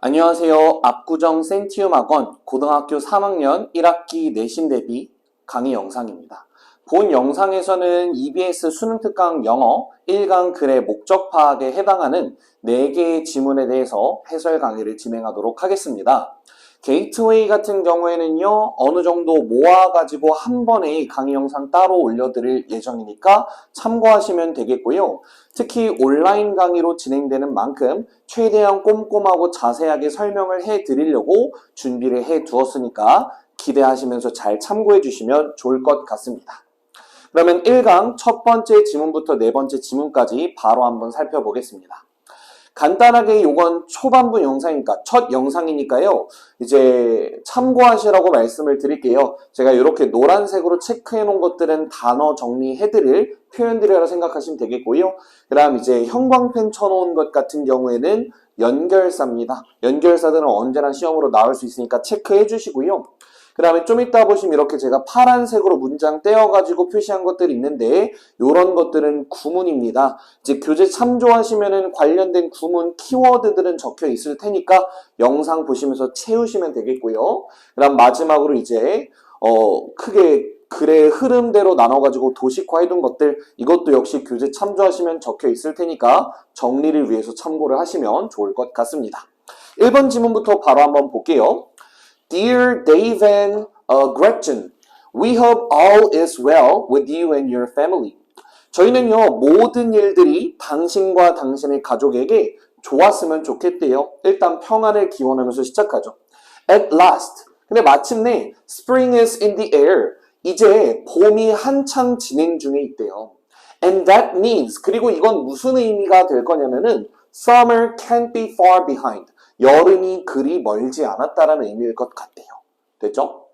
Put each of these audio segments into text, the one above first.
안녕하세요. 압구정 센티움학원 고등학교 3학년 1학기 내신 대비 강의 영상입니다. 본 영상에서는 EBS 수능특강 영어 1강 글의 목적 파악에 해당하는 4개의 지문에 대해서 해설 강의를 진행하도록 하겠습니다. 게이트웨이 같은 경우에는요, 어느 정도 모아가지고 한 번에 강의 영상 따로 올려드릴 예정이니까 참고하시면 되겠고요. 특히 온라인 강의로 진행되는 만큼 최대한 꼼꼼하고 자세하게 설명을 해드리려고 준비를 해두었으니까 기대하시면서 잘 참고해 주시면 좋을 것 같습니다. 그러면 1강 첫 번째 지문부터 네 번째 지문까지 바로 한번 살펴보겠습니다. 간단하게 이건 초반부 영상이니까 첫 영상이니까요. 이제 참고하시라고 말씀을 드릴게요. 제가 이렇게 노란색으로 체크해 놓은 것들은 단어 정리해 드릴 표현들이라고 생각하시면 되겠고요. 그 다음 이제 형광펜 쳐놓은 것 같은 경우에는 연결사입니다. 연결사들은 언제나 시험으로 나올 수 있으니까 체크해 주시고요. 그 다음에 좀 이따 보시면 이렇게 제가 파란색으로 문장 떼어가지고 표시한 것들이 있는데 이런 것들은 구문입니다. 이제 교재 참조하시면은 관련된 구문 키워드들은 적혀 있을 테니까 영상 보시면서 채우시면 되겠고요. 그 다음 마지막으로 이제 크게 글의 흐름대로 나눠가지고 도식화해둔 것들 이것도 역시 교재 참조하시면 적혀 있을 테니까 정리를 위해서 참고를 하시면 좋을 것 같습니다. 1번 지문부터 바로 한번 볼게요. Dear Dave and Gretchen, we hope all is well with you and your family. 저희는요, 모든 일들이 당신과 당신의 가족에게 좋았으면 좋겠대요. 일단 평안을 기원하면서 시작하죠. At last. 근데 마침내 Spring is in the air. 이제 봄이 한창 진행 중에 있대요. And that means, 그리고 이건 무슨 의미가 될 거냐면은 Summer can't be far behind. 여름이 그리 멀지 않았다라는 의미일 것 같아요. 됐죠?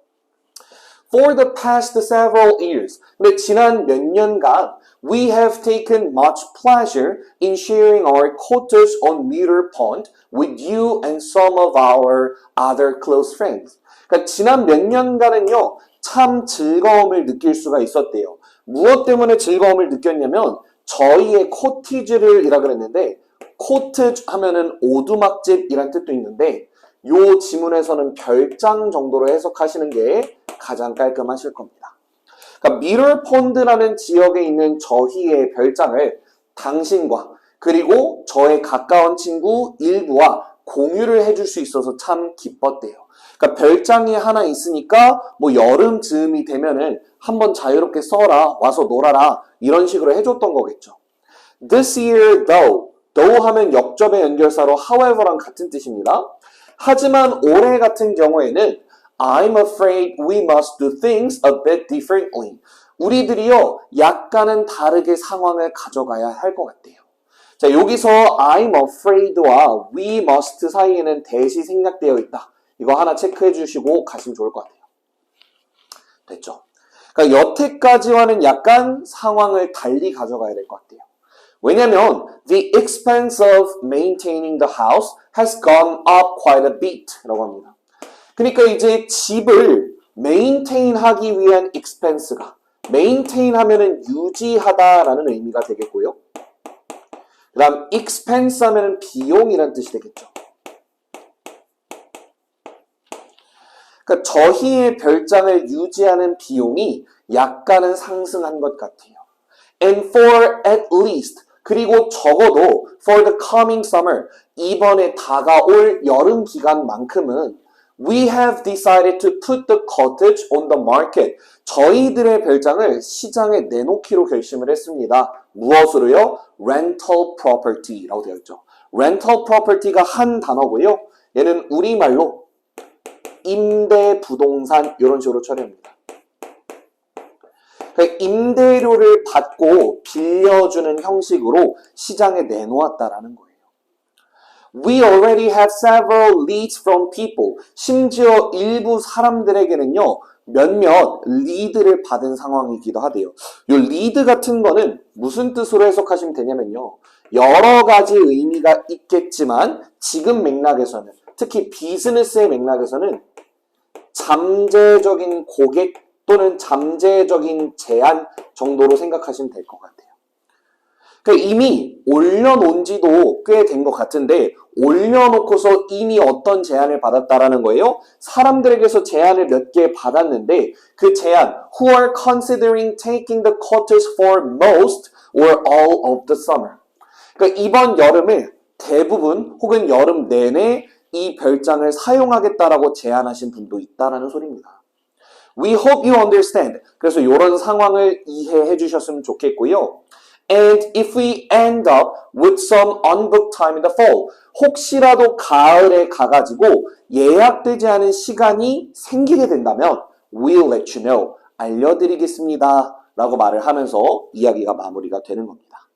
For the past several years, 근데 지난 몇 년간 we have taken much pleasure in sharing our cottage on Meter Pond with you and some of our other close friends. 그러니까 지난 몇 년간은요, 참 즐거움을 느낄 수가 있었대요. 무엇 때문에 즐거움을 느꼈냐면 저희의 코티지를 이라 그랬는데 코트 하면은 오두막집이란 뜻도 있는데 요 지문에서는 별장 정도로 해석하시는 게 가장 깔끔하실 겁니다. 그러니까 미러폰드라는 지역에 있는 저희의 별장을 당신과 그리고 저의 가까운 친구 일부와 공유를 해줄 수 있어서 참 기뻤대요. 그러니까 별장이 하나 있으니까 뭐 여름 즈음이 되면은 한번 자유롭게 써라 와서 놀아라 이런 식으로 해줬던 거겠죠. This year though 하면 역접의 연결사로 however랑 같은 뜻입니다. 하지만 올해 같은 경우에는 I'm afraid we must do things a bit differently. 우리들이요, 약간은 다르게 상황을 가져가야 할 것 같아요. 자, 여기서 I'm afraid와 we must 사이에는 대시 생략되어 있다. 이거 하나 체크해 주시고 가시면 좋을 것 같아요. 됐죠? 그러니까 여태까지와는 약간 상황을 달리 가져가야 될 것 같아요. 왜냐면 the expense of maintaining the house has gone up quite a bit 라고 합니다. 그러니까 이제 집을 maintain 하기 위한 expense가 maintain 하면은 유지하다라는 의미가 되겠고요. 그 다음 expense 하면은 비용이라는 뜻이 되겠죠. 그러니까 저희의 별장을 유지하는 비용이 약간은 상승한 것 같아요. And for at least 그리고 적어도 for the coming summer 이번에 다가올 여름 기간만큼은 we have decided to put the cottage on the market. 저희들의 별장을 시장에 내놓기로 결심을 했습니다. 무엇으로요? rental property라고 되어 있죠. rental property가 한 단어고요. 얘는 우리말로 임대 부동산 이런 식으로 처리합니다. 임대료를 받고 빌려주는 형식으로 시장에 내놓았다라는 거예요. We already have several leads from people. 심지어 일부 사람들에게는요, 몇몇 리드를 받은 상황이기도 하대요. 이 리드 같은 거는 무슨 뜻으로 해석하시면 되냐면요. 여러 가지 의미가 있겠지만 지금 맥락에서는 특히 비즈니스의 맥락에서는 잠재적인 고객 또는 잠재적인 제한 정도로 생각하시면 될 것 같아요. 그러니까 이미 올려놓은 지도 꽤 된 것 같은데 올려놓고서 이미 어떤 제안을 받았다라는 거예요. 사람들에게서 제안을 몇 개 받았는데 그 제안 who are considering taking the courses for most or all of the summer. 그러니까 이번 여름을 대부분 혹은 여름 내내 이 별장을 사용하겠다라고 제안하신 분도 있다라는 소리입니다. We hope you understand. 그래서 이런 상황을 이해해 주셨으면 좋겠고요. And if we end up with some unbooked time in the fall, 혹시라도 가을에 가가지고 예약되지 않은 시간이 생기게 된다면 we'll let you know, 알려드리겠습니다 라고 말을 하면서 이야기가 마무리가 되는 겁니다.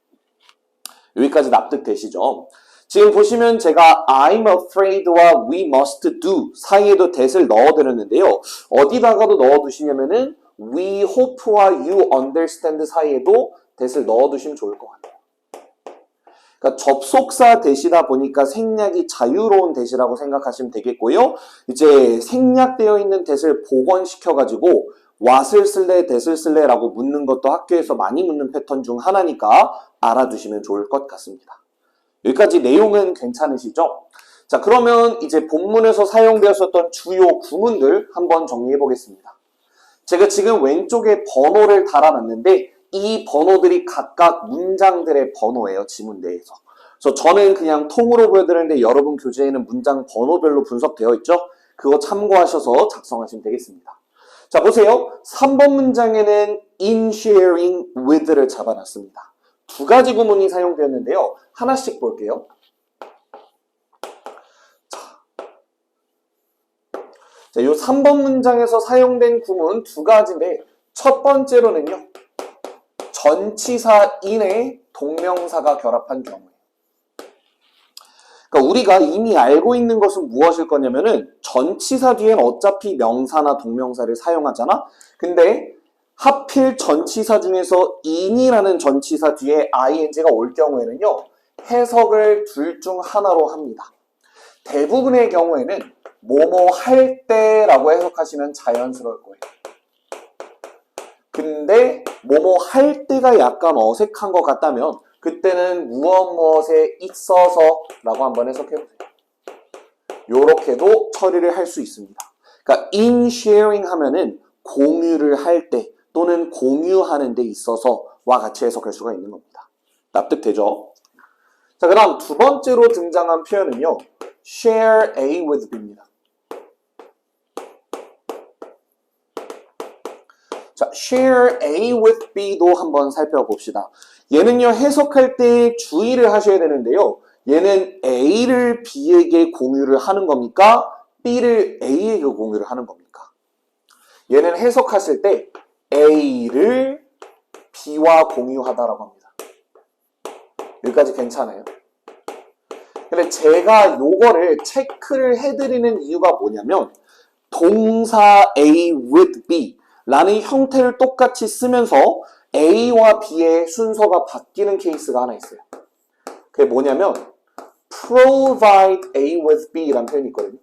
여기까지 납득되시죠? 지금 보시면 제가 I'm afraid와 we must do 사이에도 that을 넣어드렸는데요. 어디다가도 넣어두시냐면은 we hope와 you understand 사이에도 that을 넣어두시면 좋을 것 같아요. 그러니까 접속사 that이다 보니까 생략이 자유로운 that이라고 생각하시면 되겠고요. 이제 생략되어 있는 that을 복원시켜가지고 what을 쓸래, that을 쓸래 라고 묻는 것도 학교에서 많이 묻는 패턴 중 하나니까 알아두시면 좋을 것 같습니다. 여기까지 내용은 괜찮으시죠? 자, 그러면 이제 본문에서 사용되었었던 주요 구문들 한번 정리해 보겠습니다. 제가 지금 왼쪽에 번호를 달아놨는데 이 번호들이 각각 문장들의 번호예요. 지문 내에서. 그래서 저는 그냥 통으로 보여드렸는데 여러분 교재에는 문장 번호별로 분석되어 있죠? 그거 참고하셔서 작성하시면 되겠습니다. 자, 보세요. 3번 문장에는 in sharing with를 잡아놨습니다. 두 가지 구문이 사용되었는데요. 하나씩 볼게요. 자, 이 3번 문장에서 사용된 구문 두 가지인데 첫 번째로는요. 전치사 in에 동명사가 결합한 경우예요. 그러니까 우리가 이미 알고 있는 것은 무엇일 거냐면은 전치사 뒤엔 어차피 명사나 동명사를 사용하잖아. 근데 하필 전치사 중에서 in이라는 전치사 뒤에 ing가 올 경우에는요. 해석을 둘 중 하나로 합니다. 대부분의 경우에는 뭐뭐 할 때라고 해석하시면 자연스러울 거예요. 근데 뭐뭐 할 때가 약간 어색한 것 같다면 그때는 무엇무엇에 있어서 라고 한번 해석해보세요. 요렇게도 처리를 할 수 있습니다. 그러니까 in sharing 하면은 공유를 할 때 또는 공유하는 데 있어서와 같이 해석할 수가 있는 겁니다. 납득되죠? 자, 그 다음 두 번째로 등장한 표현은요. share A with B입니다. 자, share A with B도 한번 살펴봅시다. 얘는요, 해석할 때 주의를 하셔야 되는데요. 얘는 A를 B에게 공유를 하는 겁니까? B를 A에게 공유를 하는 겁니까? 얘는 해석하실 때 A를 B와 공유하다라고 합니다. 여기까지 괜찮아요? 근데 제가 요거를 체크를 해드리는 이유가 뭐냐면 동사 A with B 라는 형태를 똑같이 쓰면서 A와 B의 순서가 바뀌는 케이스가 하나 있어요. 그게 뭐냐면 provide A with B 라는 표현이 있거든요.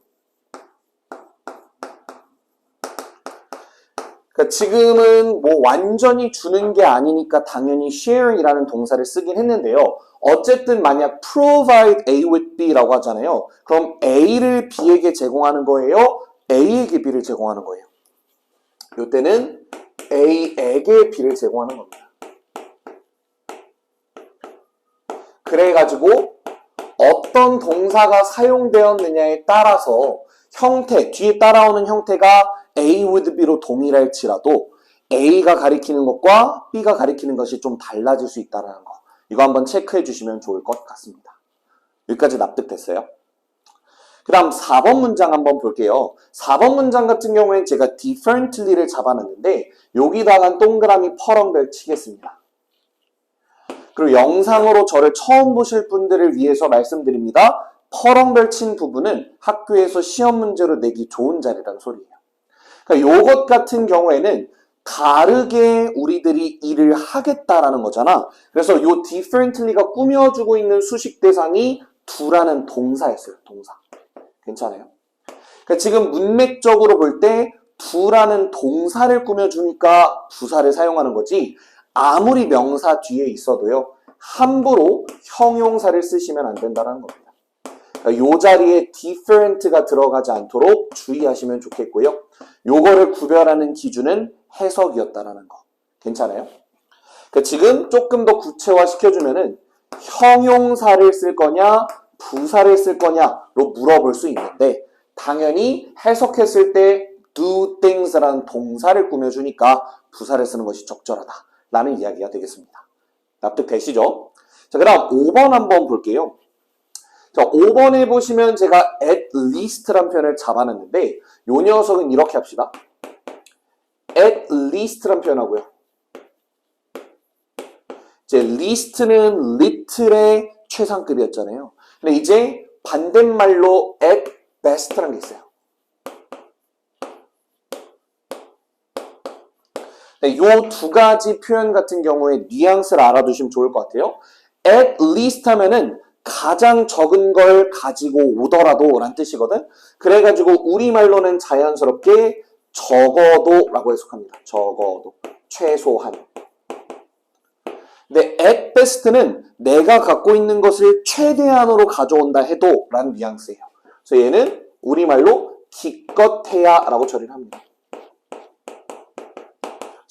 그러니까 지금은 뭐 완전히 주는 게 아니니까 당연히 share이라는 동사를 쓰긴 했는데요. 어쨌든 만약 provide A with B라고 하잖아요. 그럼 A를 B에게 제공하는 거예요? A에게 B를 제공하는 거예요? 이때는 A에게 B를 제공하는 겁니다. 그래가지고 어떤 동사가 사용되었느냐에 따라서 형태, 뒤에 따라오는 형태가 A with B로 동일할지라도 A가 가리키는 것과 B가 가리키는 것이 좀 달라질 수 있다는 거. 이거 한번 체크해 주시면 좋을 것 같습니다. 여기까지 납득됐어요? 그 다음 4번 문장 한번 볼게요. 4번 문장 같은 경우엔 제가 differently를 잡아놨는데 여기다가 동그라미 퍼렁벨 치겠습니다. 그리고 영상으로 저를 처음 보실 분들을 위해서 말씀드립니다. 퍼렁벨 친 부분은 학교에서 시험 문제로 내기 좋은 자리라는 소리예요. 그러니까 요것 같은 경우에는 다르게 우리들이 일을 하겠다라는 거잖아. 그래서 요 differently가 꾸며주고 있는 수식 대상이 do라는 동사였어요. 동사. 괜찮아요? 그러니까 지금 문맥적으로 볼 때 do라는 동사를 꾸며주니까 부사를 사용하는 거지 아무리 명사 뒤에 있어도요. 함부로 형용사를 쓰시면 안 된다는 겁니다. 이 자리에 different가 들어가지 않도록 주의하시면 좋겠고요. 요거를 구별하는 기준은 해석이었다라는 거. 괜찮아요? 지금 조금 더 구체화 시켜주면은 형용사를 쓸 거냐 부사를 쓸 거냐로 물어볼 수 있는데 당연히 해석했을 때 do things라는 동사를 꾸며주니까 부사를 쓰는 것이 적절하다라는 이야기가 되겠습니다. 납득되시죠? 자, 그다음 5번 한번 볼게요. 자, 5번에 보시면 제가 at least란 표현을 잡아놨는데 요 녀석은 이렇게 합시다. at least란 표현하고요. 이제 least는 little의 최상급이었잖아요. 근데 이제 반대말로 at best라는 게 있어요. 이 두 가지 표현 같은 경우에 뉘앙스를 알아두시면 좋을 것 같아요. at least 하면은 가장 적은 걸 가지고 오더라도 라는 뜻이거든. 그래가지고 우리말로는 자연스럽게 적어도 라고 해석합니다. 적어도, 최소한. 근데 at best는 내가 갖고 있는 것을 최대한으로 가져온다 해도 라는 뉘앙스예요. 그래서 얘는 우리말로 기껏해야 라고 처리를 합니다.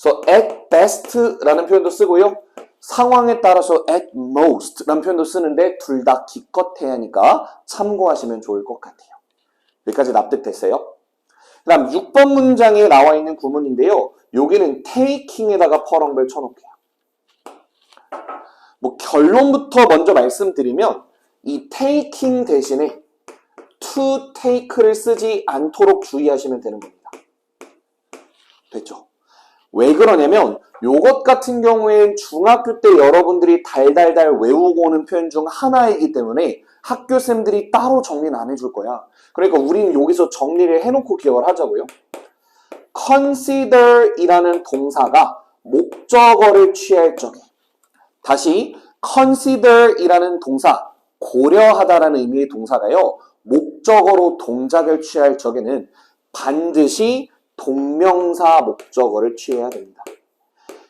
그래서 at best라는 표현도 쓰고요. 상황에 따라서 at most라는 표현도 쓰는데 둘 다 기껏해야 하니까 참고하시면 좋을 것 같아요. 여기까지 납득됐어요? 그 다음 6번 문장에 나와 있는 구문인데요. 여기는 taking에다가 펄엉벨 쳐놓을게요. 결론부터 먼저 말씀드리면 이 taking 대신에 to take를 쓰지 않도록 주의하시면 되는 겁니다. 됐죠? 왜 그러냐면 요것 같은 경우엔 중학교 때 여러분들이 달달달 외우고 오는 표현 중 하나이기 때문에 학교쌤들이 따로 정리는 안 해줄 거야. 그러니까 우리는 여기서 정리를 해놓고 기억을 하자고요. consider 이라는 동사가 목적어를 취할 적에 다시 consider 이라는 동사 고려하다라는 의미의 동사가요. 목적어로 동작을 취할 적에는 반드시 동명사 목적어를 취해야 됩니다.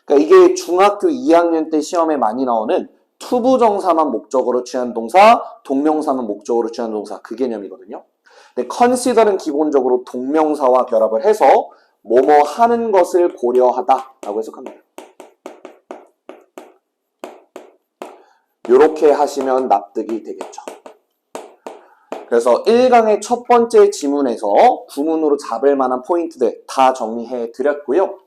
그러니까 이게 중학교 2학년 때 시험에 많이 나오는 투부정사만 목적어로 취한 동사, 동명사만 목적어로 취한 동사 그 개념이거든요. 근데 consider는 기본적으로 동명사와 결합을 해서 뭐뭐 하는 것을 고려하다라고 해석합니다. 이렇게 하시면 납득이 되겠죠. 그래서 1강의 첫 번째 지문에서 구문으로 잡을 만한 포인트들 다 정리해 드렸고요.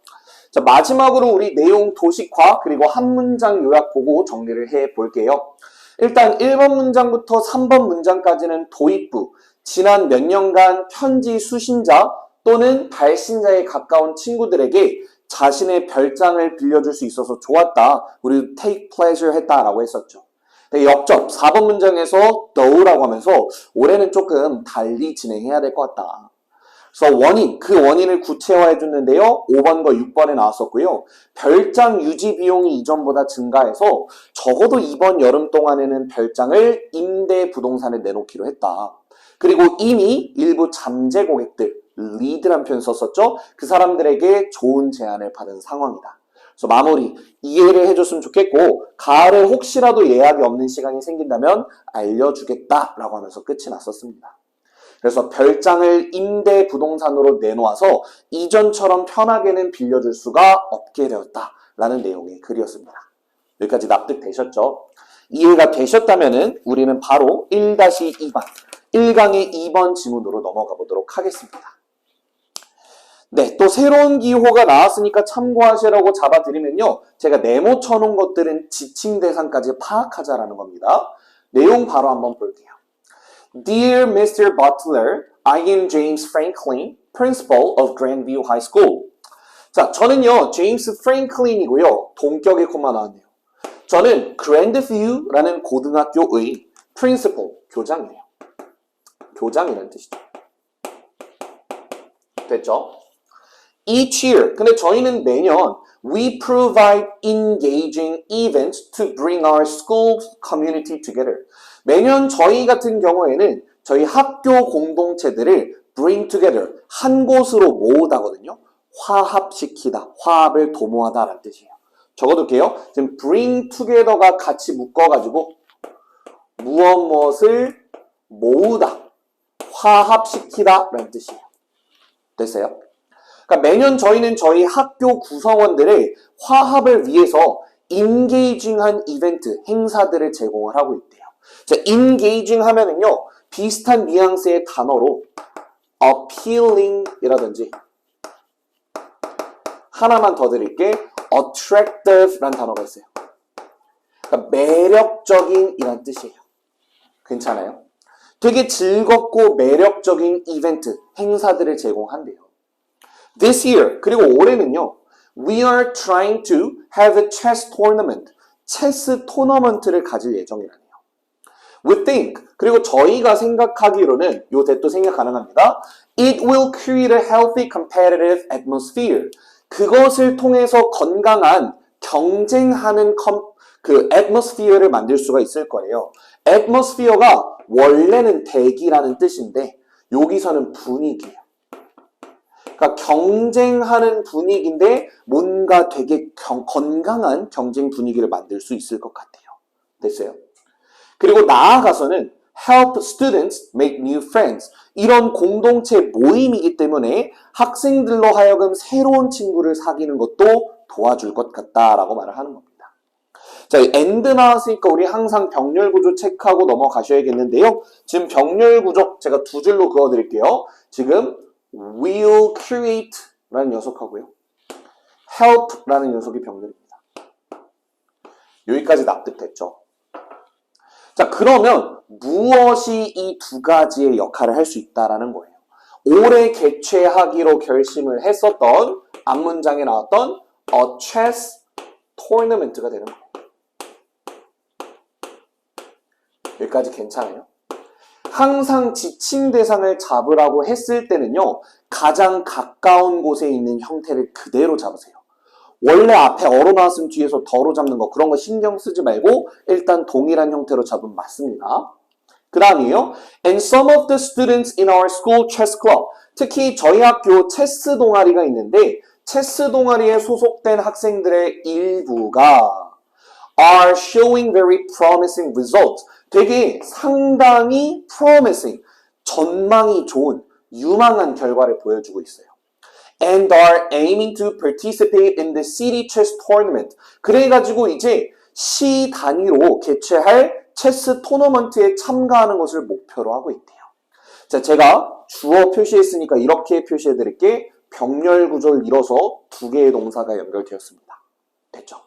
자, 마지막으로 우리 내용 도식화 그리고 한 문장 요약 보고 정리를 해 볼게요. 일단 1번 문장부터 3번 문장까지는 도입부, 지난 몇 년간 편지 수신자 또는 발신자에 가까운 친구들에게 자신의 별장을 빌려줄 수 있어서 좋았다. 우리 take pleasure 했다라고 했었죠. 역접 4번 문장에서 though라고 하면서 올해는 조금 달리 진행해야 될 것 같다. 그래서 원인, 그 원인을 구체화해 줬는데요. 5번과 6번에 나왔었고요. 별장 유지 비용이 이전보다 증가해서 적어도 이번 여름 동안에는 별장을 임대 부동산에 내놓기로 했다. 그리고 이미 일부 잠재 고객들, lead란 표현 썼었죠. 그 사람들에게 좋은 제안을 받은 상황이다. 그래서 마무리 이해를 해줬으면 좋겠고 가을에 혹시라도 예약이 없는 시간이 생긴다면 알려주겠다라고 하면서 끝이 났었습니다. 그래서 별장을 임대 부동산으로 내놓아서 이전처럼 편하게는 빌려줄 수가 없게 되었다라는 내용의 글이었습니다. 여기까지 납득되셨죠? 이해가 되셨다면 우리는 바로 1-2번 1강의 2번 지문으로 넘어가 보도록 하겠습니다. 네, 또 새로운 기호가 나왔으니까 참고하시라고 잡아드리면요. 제가 네모 쳐놓은 것들은 지칭 대상까지 파악하자라는 겁니다. 내용 바로 한번 볼게요. Dear Mr. Butler, I am James Franklin, Principal of Grandview High School. 자, 저는요, 제임스 프랭클린이고요. 동격의 코마 나왔네요. 저는 Grandview라는 고등학교의 Principal, 교장이에요. 교장이라는 뜻이죠. 됐죠? Each year, 근데 저희는 매년 we provide engaging events to bring our school community together. 매년 저희 같은 경우에는 저희 학교 공동체들을 bring together, 한 곳으로 모으다거든요. 화합시키다, 화합을 도모하다라는 뜻이에요. 적어둘게요. 지금 bring together가 같이 묶어가지고 무엇을 모으다, 화합시키다 라는 뜻이에요. 됐어요? 그러니까 매년 저희는 저희 학교 구성원들의 화합을 위해서 인게이징한 이벤트, 행사들을 제공을 하고 있대요. 자, 인게이징 하면은요, 비슷한 뉘앙스의 단어로 appealing 이라든지 하나만 더 드릴게, attractive 라는 단어가 있어요. 그러니까 매력적인 이란 뜻이에요. 괜찮아요? 되게 즐겁고 매력적인 이벤트, 행사들을 제공한대요. This year, 그리고 올해는요, we are trying to have a chess tournament, 체스 토너먼트를 가질 예정이라네요. We think, 그리고 저희가 생각하기로는 요 대도 생각 가능합니다. It will create a healthy competitive atmosphere. 그것을 통해서 건강한 경쟁하는 그 atmosphere를 만들 수가 있을 거예요. atmosphere가 원래는 대기라는 뜻인데 여기서는 분위기예요. 그러니까 경쟁하는 분위기인데 뭔가 되게 건강한 경쟁 분위기를 만들 수 있을 것 같아요. 됐어요? 그리고 나아가서는 help students make new friends. 이런 공동체 모임이기 때문에 학생들로 하여금 새로운 친구를 사귀는 것도 도와줄 것 같다라고 말을 하는 겁니다. 자, and 나왔으니까 우리 항상 병렬 구조 체크하고 넘어가셔야겠는데요. 지금 병렬 구조 제가 두 줄로 그어드릴게요. 지금 will create 라는 녀석하고요. help 라는 녀석이 병렬입니다. 여기까지 납득됐죠? 자, 그러면 무엇이 이 두 가지의 역할을 할 수 있다라는 거예요. 올해 개최하기로 결심을 했었던 앞문장에 나왔던 a chess tournament가 되는 거예요. 여기까지 괜찮아요? 항상 지칭 대상을 잡으라고 했을 때는요, 가장 가까운 곳에 있는 형태를 그대로 잡으세요. 원래 앞에 어로 나왔으면 뒤에서 더로 잡는 거, 그런 거 신경 쓰지 말고 일단 동일한 형태로 잡으면 맞습니다. 그 다음이에요. And some of the students in our school chess club, 특히 저희 학교 체스 동아리가 있는데 체스 동아리에 소속된 학생들의 일부가 are showing very promising results. 되게 상당히 promising, 전망이 좋은, 유망한 결과를 보여주고 있어요. And are aiming to participate in the city chess tournament. 그래가지고 이제 시 단위로 개최할 체스 토너먼트에 참가하는 것을 목표로 하고 있대요. 자, 제가 주어 표시했으니까 이렇게 표시해 드릴게. 병렬 구조를 이뤄서 두 개의 동사가 연결되었습니다. 됐죠?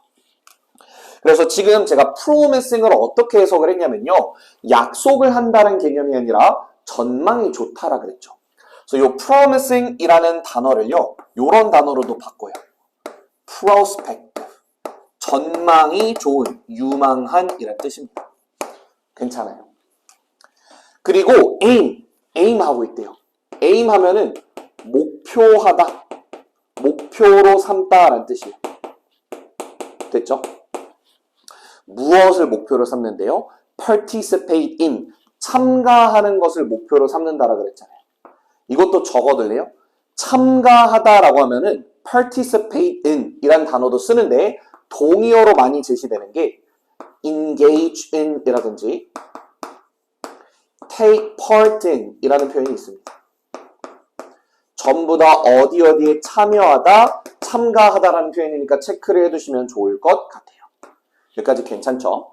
그래서 지금 제가 promising을 어떻게 해석을 했냐면요. 약속을 한다는 개념이 아니라 전망이 좋다라 그랬죠. 그래서 이 promising이라는 단어를요. 이런 단어로도 바꿔요. prospective. 전망이 좋은, 유망한 이란 뜻입니다. 괜찮아요. 그리고 aim 하고 있대요. aim 하면은 목표하다, 목표로 삼다라는 뜻이에요. 됐죠? 무엇을 목표로 삼는데요? participate in, 참가하는 것을 목표로 삼는다라 그랬잖아요. 이것도 적어둘래요? 참가하다라고 하면은 participate in 이란 단어도 쓰는데 동의어로 많이 제시되는 게 engage in 이라든지 take part in 이라는 표현이 있습니다. 전부 다 어디에 참여하다, 참가하다라는 표현이니까 체크를 해두시면 좋을 것 같아요. 여기까지 괜찮죠?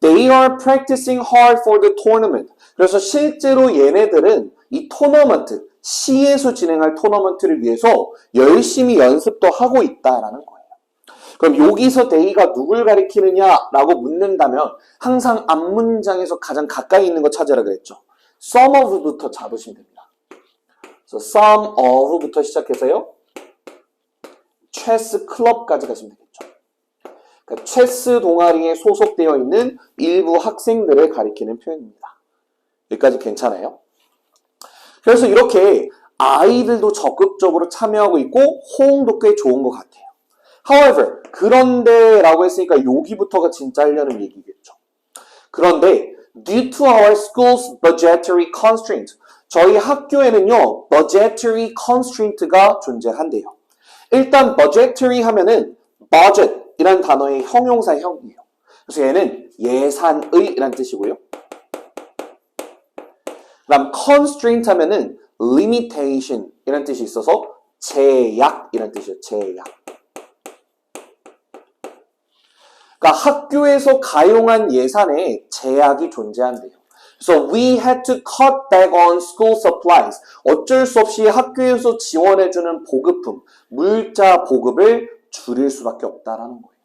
They are practicing hard for the tournament. 그래서 실제로 얘네들은 이 토너먼트, 시에서 진행할 토너먼트를 위해서 열심히 연습도 하고 있다라는 거예요. 그럼 여기서 they가 누굴 가리키느냐라고 묻는다면 항상 앞문장에서 가장 가까이 있는 거 찾으라 그랬죠. some of부터 잡으시면 됩니다. 그래서 some of부터 시작해서요. 체스 클럽까지 가시면 되겠죠. 그러니까 체스 동아리에 소속되어 있는 일부 학생들을 가리키는 표현입니다. 여기까지 괜찮아요? 그래서 이렇게 아이들도 적극적으로 참여하고 있고 호응도 꽤 좋은 것 같아요. However, 그런데 라고 했으니까 여기부터가 진짜 하려는 얘기겠죠. 그런데 due to our school's budgetary constraint, 저희 학교에는요 budgetary constraint가 존재한대요. 일단 budgetary 하면은 budget, 이란 단어의 형용사 형이에요. 그래서 얘는 예산의 이란 뜻이고요. 그다음 constraint 하면은 limitation 이란 뜻이 있어서 제약 이란 뜻이에요. 제약. 그러니까 학교에서 가용한 예산에 제약이 존재한대요. So we had to cut back on school supplies. 어쩔 수 없이 학교에서 지원해주는 보급품, 물자 보급을 줄일 수밖에 없다라는 거예요.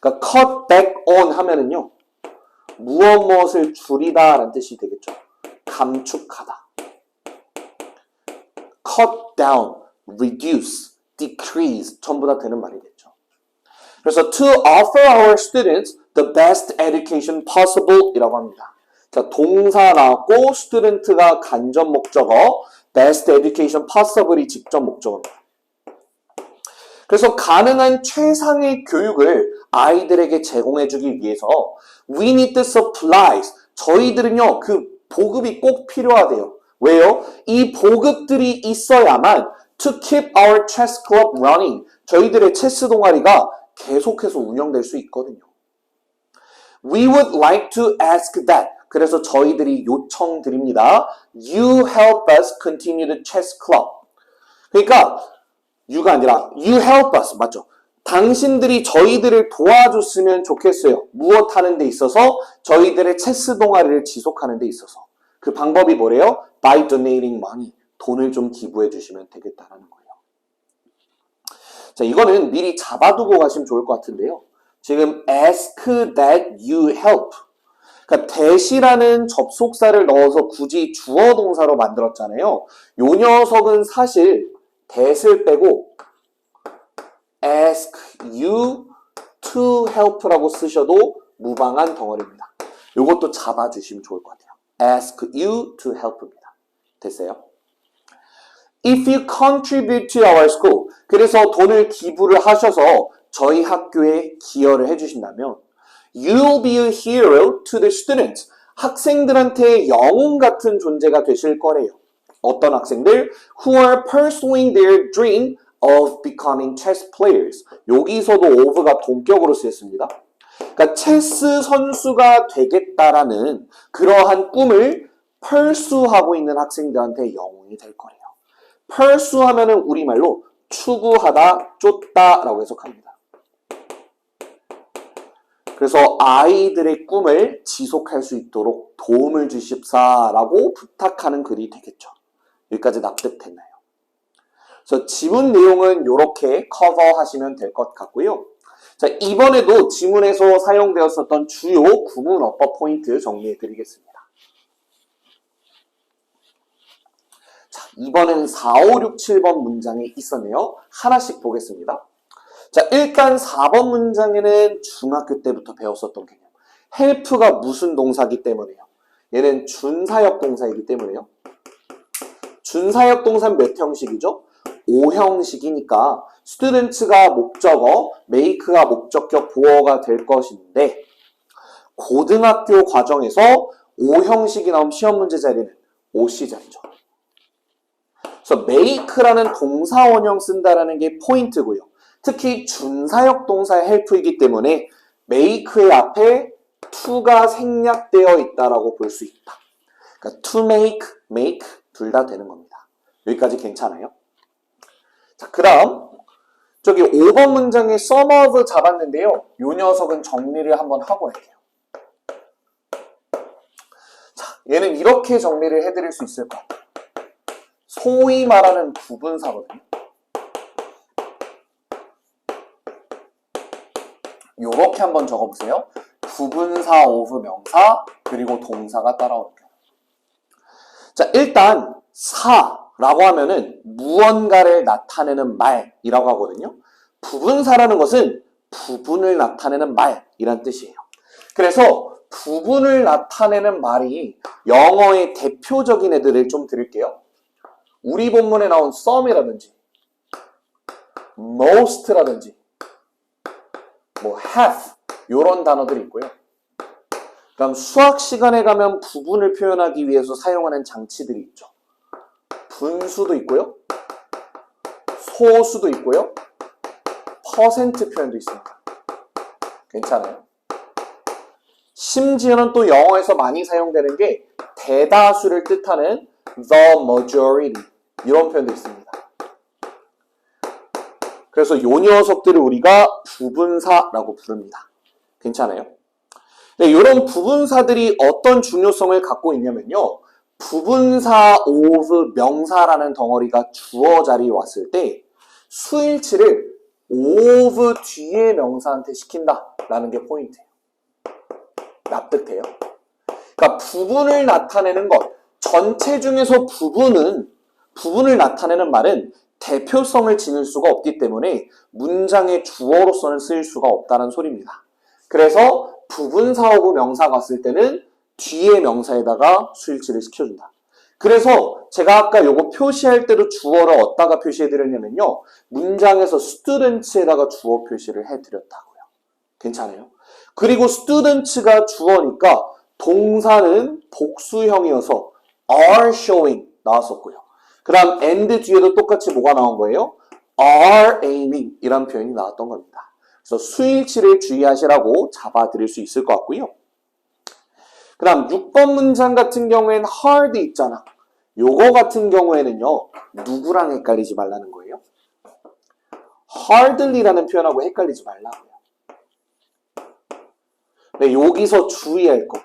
그러니까 cut back on 하면은요, 무엇을 줄이다라는 뜻이 되겠죠. 감축하다. cut down, reduce, decrease 전부 다 되는 말이겠죠. 그래서 to offer our students the best education possible 이라고 합니다. 자, 동사 나왔고 student가 간접 목적어, best education possible이 직접 목적어입니다. 그래서 가능한 최상의 교육을 아이들에게 제공해주기 위해서 we need the supplies. 저희들은요, 그 보급이 꼭 필요하대요. 왜요? 이 보급들이 있어야만 to keep our chess club running. 저희들의 체스 동아리가 계속해서 운영될 수 있거든요. We would like to ask that. 그래서 저희들이 요청드립니다. You help us continue the chess club. 그러니까 you가 아니라 you help us. 맞죠? 당신들이 저희들을 도와줬으면 좋겠어요. 무엇 하는 데 있어서? 저희들의 체스 동아리를 지속하는 데 있어서. 그 방법이 뭐래요? By donating money. 돈을 좀 기부해 주시면 되겠다라는 거예요. 자, 이거는 미리 잡아두고 가시면 좋을 것 같은데요. 지금 ask that you help. 그러니까 that이라는 접속사를 넣어서 굳이 주어 동사로 만들었잖아요. 요 녀석은 사실 that을 빼고 ask you to help라고 쓰셔도 무방한 덩어리입니다. 요것도 잡아주시면 좋을 것 같아요. ask you to help입니다. 됐어요? If you contribute to our school, 그래서 돈을 기부를 하셔서 저희 학교에 기여를 해주신다면 You'll be a hero to the students. 학생들한테 영웅 같은 존재가 되실 거래요. 어떤 학생들? Who are pursuing their dream of becoming chess players. 여기서도 of가 동격으로 쓰였습니다. 그러니까 체스 선수가 되겠다라는 그러한 꿈을 pursue하고 있는 학생들한테 영웅이 될 거래요. pursue 하면은 우리말로 추구하다, 쫓다라고 해석합니다. 그래서 아이들의 꿈을 지속할 수 있도록 도움을 주십사라고 부탁하는 글이 되겠죠. 여기까지 납득됐나요? 그래서 지문 내용은 이렇게 커버하시면 될 것 같고요. 자, 이번에도 지문에서 사용되었었던 주요 구문어법 포인트 정리해 드리겠습니다. 자, 이번에는 4, 5, 6, 7번 문장이 있었네요. 하나씩 보겠습니다. 자, 일단 4번 문장에는 중학교 때부터 배웠었던 개념. help가 무슨 동사이기 때문에요? 얘는 준사역 동사이기 때문에요. 준사역 동사는 몇 형식이죠? 5형식이니까 students가 목적어, make가 목적격 보어가 될 것인데 고등학교 과정에서 5형식이 나온 시험 문제 자리는 5C 자리죠. 그래서 make라는 동사 원형 쓴다라는 게 포인트고요. 특히 준사역 동사의 help이기 때문에 make의 앞에 to가 생략되어 있다라고 볼 수 있다. 그러니까 to make 둘 다 되는 겁니다. 여기까지 괜찮아요? 자, 그 다음 저기 5번 문장에 some of 잡았는데요. 요 녀석은 정리를 한번 하고 할게요. 자, 얘는 이렇게 정리를 해드릴 수 있을 것 같아요. 소위 말하는 부분사거든요. 요렇게 한번 적어보세요. 부분사 of 명사 그리고 동사가 따라오는 경우. 자, 일단 사라고 하면은 무언가를 나타내는 말이라고 하거든요. 부분사라는 것은 부분을 나타내는 말이란 뜻이에요. 그래서 부분을 나타내는 말이 영어의 대표적인 애들을 좀 드릴게요. 우리 본문에 나온 some이라든지 most라든지 뭐 have 이런 단어들이 있고요. 그다음 수학 시간에 가면 부분을 표현하기 위해서 사용하는 장치들이 있죠. 분수도 있고요. 소수도 있고요. 퍼센트 표현도 있습니다. 괜찮아요? 심지어는 또 영어에서 많이 사용되는 게 대다수를 뜻하는 the majority 이런 표현도 있습니다. 그래서 이 녀석들을 우리가 부분사라고 부릅니다. 괜찮아요? 네, 이런 부분사들이 어떤 중요성을 갖고 있냐면요. 부분사 of 명사라는 덩어리가 주어 자리에 왔을 때 수일치를 of 뒤에 명사한테 시킨다라는 게 포인트예요. 납득돼요? 그러니까 부분을 나타내는 것, 전체 중에서 부분을 나타내는 말은 대표성을 지닐 수가 없기 때문에 문장의 주어로서는 쓰일 수가 없다는 소리입니다. 그래서 부분사 of 명사가 왔을 때는 뒤에 명사에다가 수일치를 시켜준다. 그래서 제가 아까 요거 표시할 때도 주어를 어디다가 표시해드렸냐면요. 문장에서 students에다가 주어 표시를 해드렸다고요. 괜찮아요? 그리고 students가 주어니까 동사는 복수형이어서 are showing 나왔었고요. 그 다음 and 뒤에도 똑같이 뭐가 나온 거예요? are aiming 이란 표현이 나왔던 겁니다. 그래서 수일치를 주의하시라고 잡아드릴 수 있을 것 같고요. 그 다음 6번 문장 같은 경우에는 hard 있잖아. 요거 같은 경우에는요. 누구랑 헷갈리지 말라는 거예요? hardly라는 표현하고 헷갈리지 말라고요. 네, 여기서 주의할 거.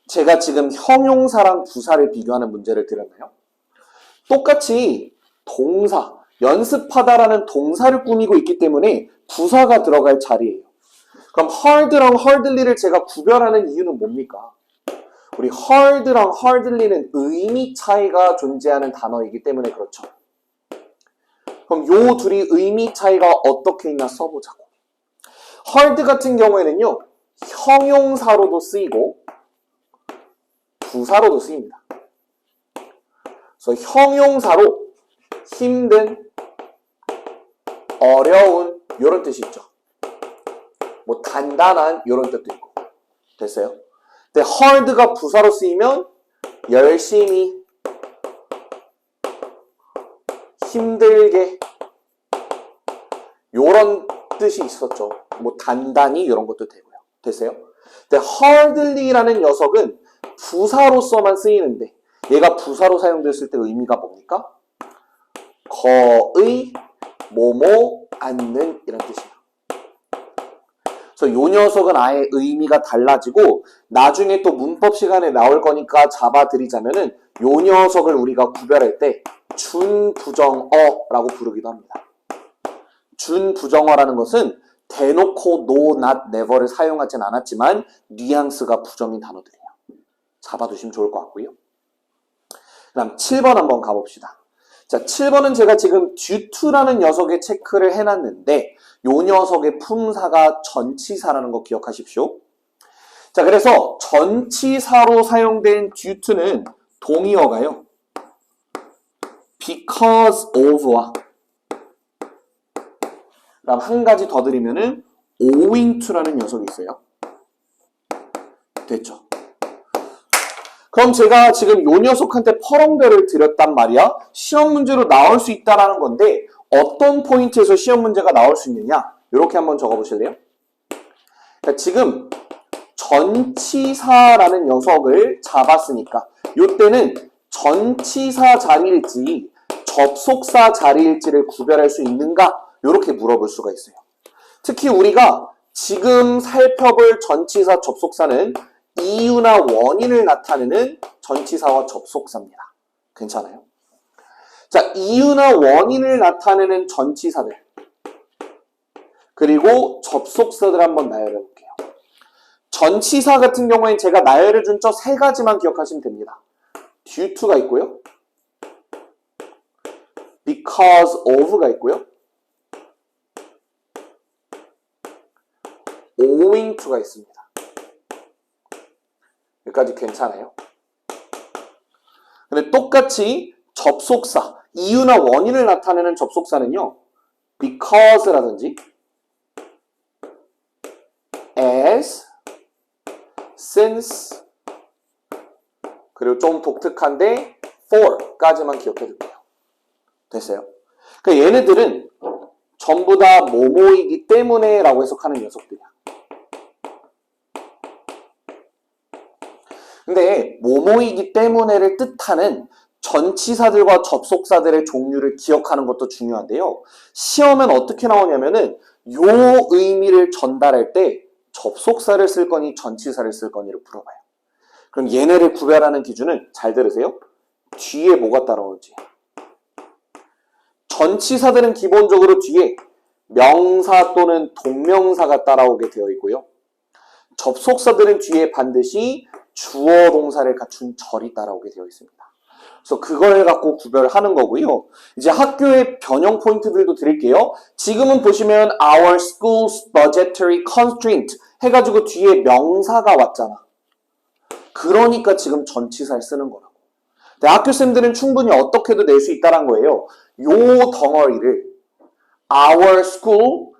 제가 지금 형용사랑 부사를 비교하는 문제를 드렸나요? 똑같이 동사, 연습하다라는 동사를 꾸미고 있기 때문에 부사가 들어갈 자리예요. 그럼 hard랑 hardly를 제가 구별하는 이유는 뭡니까? 우리 hard랑 hardly는 의미 차이가 존재하는 단어이기 때문에 그렇죠. 그럼 요 둘이 의미 차이가 어떻게 있나 써보자고. hard 같은 경우에는요. 형용사로도 쓰이고 부사로도 쓰입니다. 그래서 형용사로 힘든, 어려운 이런 뜻이 있죠. 뭐 단단한 이런 뜻도 있고. 됐어요? 근데 hard가 부사로 쓰이면 열심히, 힘들게 이런 뜻이 있었죠. 뭐 단단히 이런 것도 되고요. 됐어요? 근데 hardly라는 녀석은 부사로서만 쓰이는데 얘가 부사로 사용됐을 때 의미가 뭡니까? 거의, 뭐뭐, 않는 이런 뜻이에요. 그래서 이 녀석은 아예 의미가 달라지고 나중에 또 문법 시간에 나올 거니까 잡아드리자면은 이 녀석을 우리가 구별할 때 준부정어라고 부르기도 합니다. 준부정어라는 것은 대놓고 no, not, never를 사용하진 않았지만 뉘앙스가 부정인 단어들이에요. 잡아두시면 좋을 것 같고요. 그 다음 7번 한번 가봅시다. 자, 7번은 제가 지금 due to라는 녀석의 체크를 해놨는데 요 녀석의 품사가 전치사라는 거 기억하십시오. 자, 그래서 전치사로 사용된 due to는 동의어가요. because of와 그다음 한 가지 더 드리면은 owing to라는 녀석이 있어요. 됐죠? 그럼 제가 지금 요 녀석한테 퍼렁별을 드렸단 말이야. 시험 문제로 나올 수 있다라는 건데 어떤 포인트에서 시험 문제가 나올 수 있느냐? 이렇게 한번 적어보실래요? 그러니까 지금 전치사라는 녀석을 잡았으니까 이때는 전치사 자리일지 접속사 자리일지를 구별할 수 있는가? 이렇게 물어볼 수가 있어요. 특히 우리가 지금 살펴볼 전치사 접속사는 이유나 원인을 나타내는 전치사와 접속사입니다. 괜찮아요? 자, 이유나 원인을 나타내는 전치사들 그리고 접속사들 한번 나열해 볼게요. 전치사 같은 경우엔 제가 나열해 준 저 세 가지만 기억하시면 됩니다. due to가 있고요. because of가 있고요. owing to가 있습니다. 여기까지 괜찮아요? 근데 똑같이 접속사, 이유나 원인을 나타내는 접속사는요. because라든지 as, since 그리고 좀 독특한데 for까지만 기억해둘게요. 됐어요? 그러니까 얘네들은 전부 다 뭐뭐이기 때문에 라고 해석하는 녀석들이야. 근데 뭐뭐이기 때문에를 뜻하는 전치사들과 접속사들의 종류를 기억하는 것도 중요한데요. 시험엔 어떻게 나오냐면은 요 의미를 전달할 때 접속사를 쓸 거니 전치사를 쓸 거니를 물어봐요. 그럼 얘네를 구별하는 기준은 잘 들으세요. 뒤에 뭐가 따라오는지. 전치사들은 기본적으로 뒤에 명사 또는 동명사가 따라오게 되어 있고요. 접속사들은 뒤에 반드시 주어 동사를 갖춘 절이 따라오게 되어 있습니다. 그래서 그걸 갖고 구별하는 거고요. 이제 학교의 변형 포인트들도 드릴게요. 지금은 보시면 our school's budgetary constraint 해가지고 뒤에 명사가 왔잖아. 그러니까 지금 전치사를 쓰는 거라고. 학교생들은 충분히 어떻게도 낼 수 있다는 거예요. 요 덩어리를 our school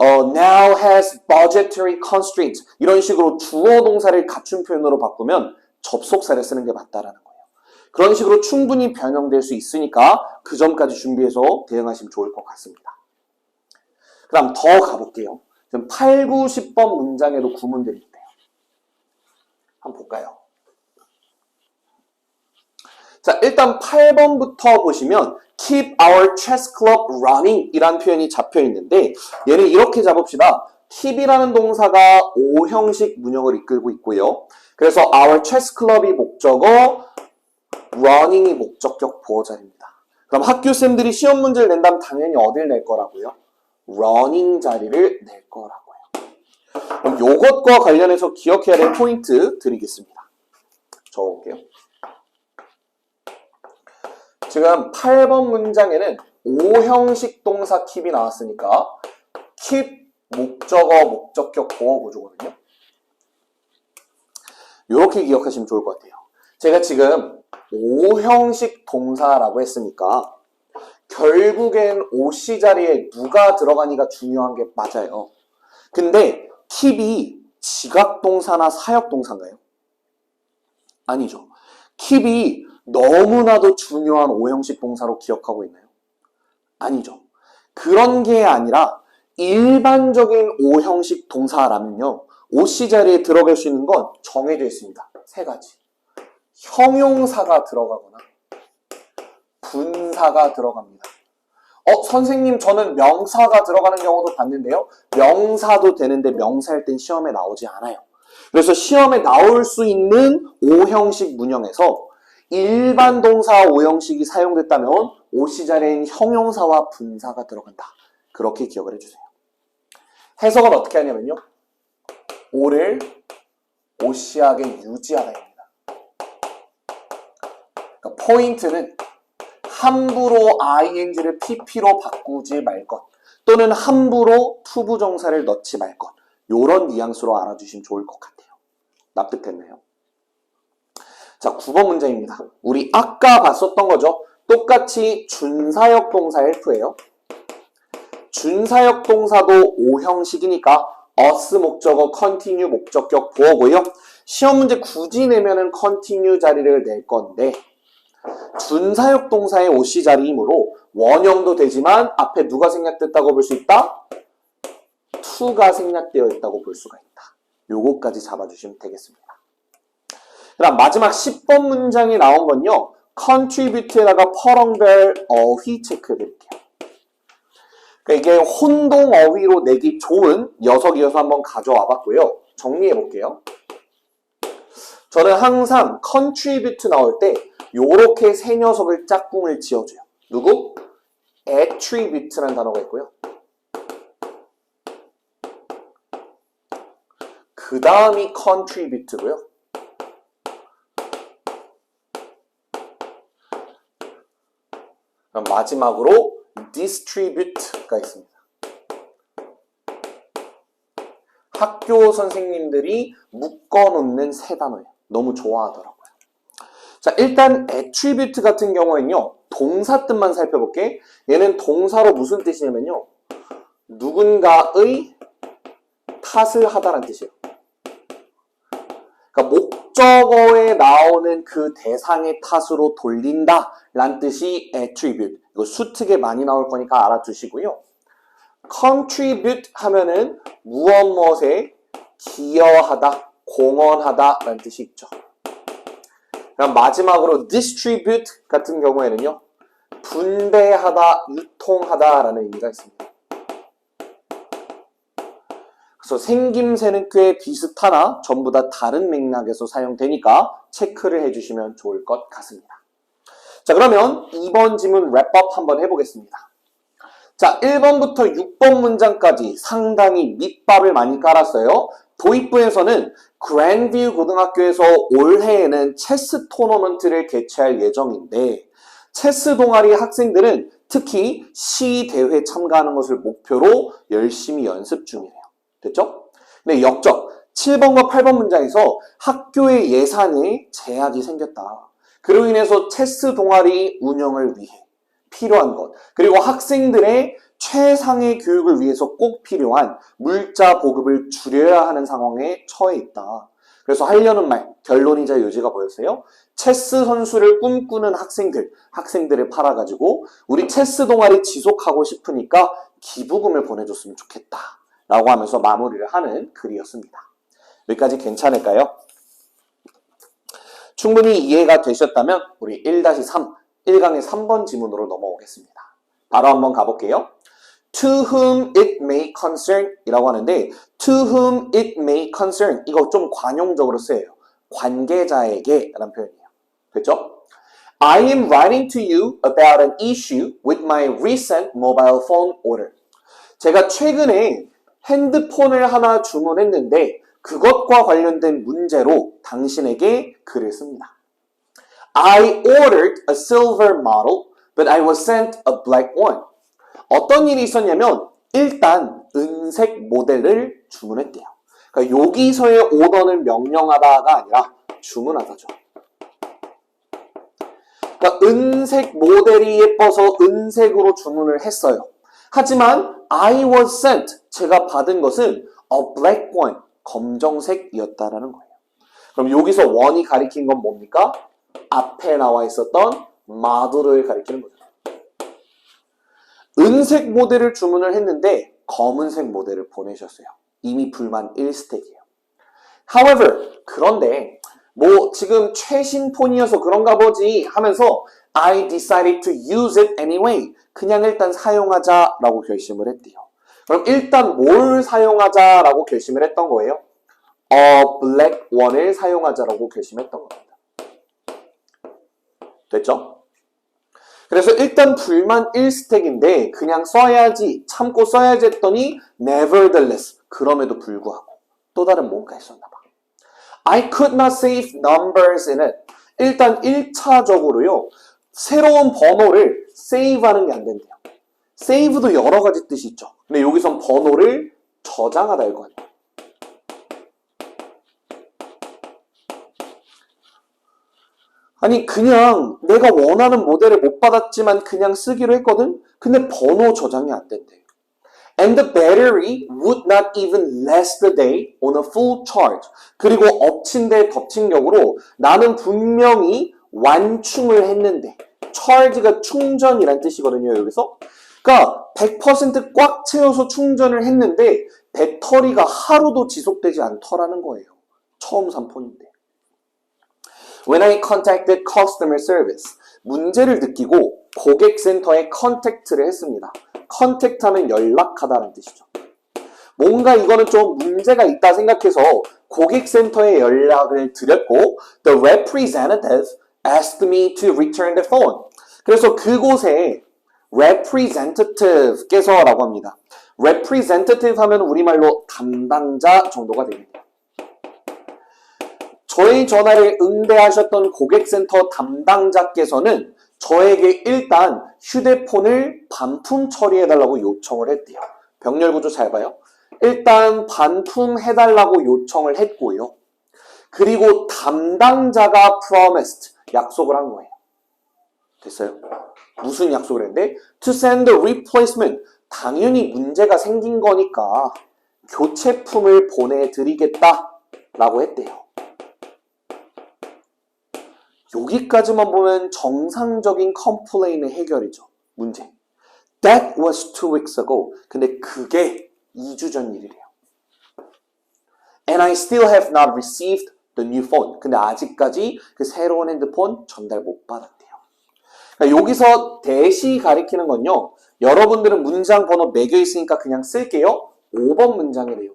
now has budgetary constraints 이런 식으로 주어 동사를 갖춘 표현으로 바꾸면 접속사를 쓰는 게 맞다라는 거예요. 그런 식으로 충분히 변형될 수 있으니까 그 점까지 준비해서 대응하시면 좋을 것 같습니다. 그 다음 더 가볼게요. 지금 8, 9, 10번 문장에도 구문들이 있대요. 한번 볼까요? 자, 일단 8번부터 보시면 keep our chess club running 이란 표현이 잡혀 있는데 얘는 이렇게 잡읍시다. keep이라는 동사가 O형식 문형을 이끌고 있고요. 그래서 our chess club이 목적어, running이 목적격 보어자리입니다. 그럼 학교쌤들이 시험 문제를 낸다면 당연히 어딜 낼 거라고요? running 자리를 낼 거라고요. 그럼 요것과 관련해서 기억해야 될 포인트 드리겠습니다. 적어볼게요. 지금 8번 문장에는 O형식 동사 keep이 나왔으니까 keep 목적어, 목적격 보어 구조거든요. 이렇게 기억하시면 좋을 것 같아요. 제가 지금 O형식 동사라고 했으니까 결국엔 OC 자리에 누가 들어가니가 중요한 게 맞아요. 근데 keep이 지각동사나 사역동사인가요? 아니죠. keep이 너무나도 중요한 O형식 동사로 기억하고 있나요? 아니죠. 그런 게 아니라 일반적인 O형식 동사라면요. OC 자리에 들어갈 수 있는 건 정해져 있습니다. 세 가지. 형용사가 들어가거나 분사가 들어갑니다. 선생님 저는 명사가 들어가는 경우도 봤는데요. 명사도 되는데 명사일 땐 시험에 나오지 않아요. 그래서 시험에 나올 수 있는 O형식 문형에서 일반 동사 O형식이 사용됐다면 OC 자리에는 형용사와 분사가 들어간다. 그렇게 기억을 해주세요. 해석은 어떻게 하냐면요. O를 OC하게 유지하다입니다. 그러니까 포인트는 함부로 ing를 pp로 바꾸지 말 것 또는 함부로 투부정사를 넣지 말 것 이런 뉘앙스로 알아주시면 좋을 것 같아요. 납득됐나요? 자, 9번 문제입니다. 우리 아까 봤었던 거죠. 똑같이 준사역 동사 help예요. 준사역 동사도 O형식이니까 us 목적어, continue 목적격 보어고요. 시험 문제 굳이 내면은 continue 자리를 낼 건데 준사역 동사의 OC 자리이므로 원형도 되지만 앞에 누가 생략됐다고 볼 수 있다? to가 생략되어 있다고 볼 수가 있다. 요거까지 잡아주시면 되겠습니다. 그 다음 마지막 10번 문장이 나온 건요. contribute에다가 퍼렁벨 어휘 체크해 드릴게요. 그러니까 이게 혼동 어휘로 내기 좋은 녀석이어서 한번 가져와 봤고요. 정리해 볼게요. 저는 항상 contribute 나올 때 요렇게 세 녀석을 짝꿍을 지어줘요. 누구? attribute라는 단어가 있고요. 그 다음이 contribute고요. 그럼 마지막으로 distribute가 있습니다. 학교 선생님들이 묶어놓는 세 단어예요. 너무 좋아하더라고요. 자, 일단 attribute 같은 경우에는요. 동사 뜻만 살펴볼게. 얘는 동사로 무슨 뜻이냐면요. 누군가의 탓을 하다라는 뜻이에요. 그러니까 목적어에 나오는 그 대상의 탓으로 돌린다 라는 뜻이 attribute. 이거 수특에 많이 나올 거니까 알아두시고요. contribute 하면은 무엇 무엇에 기여하다, 공헌하다 라는 뜻이 있죠. 그럼 마지막으로 distribute 같은 경우에는요. 분배하다, 유통하다라는 의미가 있습니다. 그래서 생김새는 꽤 비슷하나 전부 다 다른 맥락에서 사용되니까 체크를 해주시면 좋을 것 같습니다. 자, 그러면 2번 지문 랩업 한번 해보겠습니다. 자, 1번부터 6번 문장까지 상당히 밑밥을 많이 깔았어요. 도입부에서는 그랜뷰 고등학교에서 올해에는 체스 토너먼트를 개최할 예정인데 체스 동아리 학생들은 특히 시 대회 참가하는 것을 목표로 열심히 연습 중이래요. 됐죠? 네, 역적 7번과 8번 문장에서 학교의 예산에 제약이 생겼다. 그로 인해서 체스 동아리 운영을 위해 필요한 것, 그리고 학생들의 최상의 교육을 위해서 꼭 필요한 물자 보급을 줄여야 하는 상황에 처해 있다. 그래서 하려는 말, 결론이자 요지가 뭐였어요? 체스 선수를 꿈꾸는 학생들을 팔아가지고 우리 체스 동아리 지속하고 싶으니까 기부금을 보내줬으면 좋겠다. 라고 하면서 마무리를 하는 글이었습니다. 여기까지 괜찮을까요? 충분히 이해가 되셨다면 우리 1-3, 1강의 3번 지문으로 넘어오겠습니다. 바로 한번 가볼게요. To whom it may concern 이라고 하는데 to whom it may concern 이거 좀 관용적으로 쓰여요. 관계자에게 라는 표현이에요. 됐죠? I am writing to you about an issue with my recent mobile phone order. 제가 최근에 핸드폰을 하나 주문했는데 그것과 관련된 문제로 당신에게 글을 씁니다. I ordered a silver model, but I was sent a black one. 어떤 일이 있었냐면 일단 은색 모델을 주문했대요. 그러니까 여기서의 오더는 명령하다가 아니라 주문하다죠. 그러니까 은색 모델이 예뻐서 은색으로 주문을 했어요. 하지만 I was sent, 제가 받은 것은 a black one, 검정색이었다라는 거예요. 그럼 여기서 one이 가리킨 건 뭡니까? 앞에 나와 있었던 model을 가리키는 거죠. 은색 모델을 주문을 했는데 검은색 모델을 보내셨어요. 이미 불만 1스택이에요. However, 그런데 뭐 지금 최신 폰이어서 그런가 보지 하면서 I decided to use it anyway. 그냥 일단 사용하자라고 결심을 했대요. 그럼 일단 뭘 사용하자라고 결심을 했던 거예요? A black one을 사용하자라고 결심했던 겁니다. 됐죠? 그래서 일단 불만 1스택인데 그냥 써야지, 참고 써야지 했더니 nevertheless, 그럼에도 불구하고 또 다른 뭔가 있었나 봐. I could not save numbers in it. 일단 1차적으로요. 새로운 번호를 save하는 게 안 된대요. save도 여러 가지 뜻이 있죠. 근데 여기선 번호를 저장하다 할 거 아니에요. 아니 그냥 내가 원하는 모델을 못 받았지만 그냥 쓰기로 했거든? 근데 번호 저장이 안 된대. And the battery would not even last the day on a full charge. 그리고 엎친 데 덮친 격으로 나는 분명히 완충을 했는데 charge가 충전이란 뜻이거든요. 여기서. 그러니까 100% 꽉 채워서 충전을 했는데 배터리가 하루도 지속되지 않더라는 거예요. 처음 산 폰인데. When I contacted customer service, 문제를 느끼고 고객센터에 contact를 했습니다. contact 하면 연락하다는 뜻이죠. 뭔가 이거는 좀 문제가 있다 생각해서 고객센터에 연락을 드렸고 the representative asked me to return the phone. 그래서 그곳에 representative께서라고 합니다. representative 하면 우리말로 담당자 정도가 됩니다. 저희 전화를 응대하셨던 고객센터 담당자께서는 저에게 일단 휴대폰을 반품 처리해달라고 요청을 했대요. 병렬 구조 잘 봐요. 일단 반품해달라고 요청을 했고요. 그리고 담당자가 promised, 약속을 한 거예요. 됐어요? 무슨 약속을 했는데? To send a replacement, 당연히 문제가 생긴 거니까 교체품을 보내드리겠다라고 했대요. 여기까지만 보면 정상적인 컴플레인의 해결이죠. 문제. That was 2 weeks ago. 근데 그게 2주 전 일이래요. And I still have not received the new phone. 근데 아직까지 그 새로운 핸드폰 전달 못 받았대요. 그러니까 여기서 대시 가리키는 건요. 여러분들은 문장 번호 매겨 있으니까 그냥 쓸게요. 5번 문장이래요.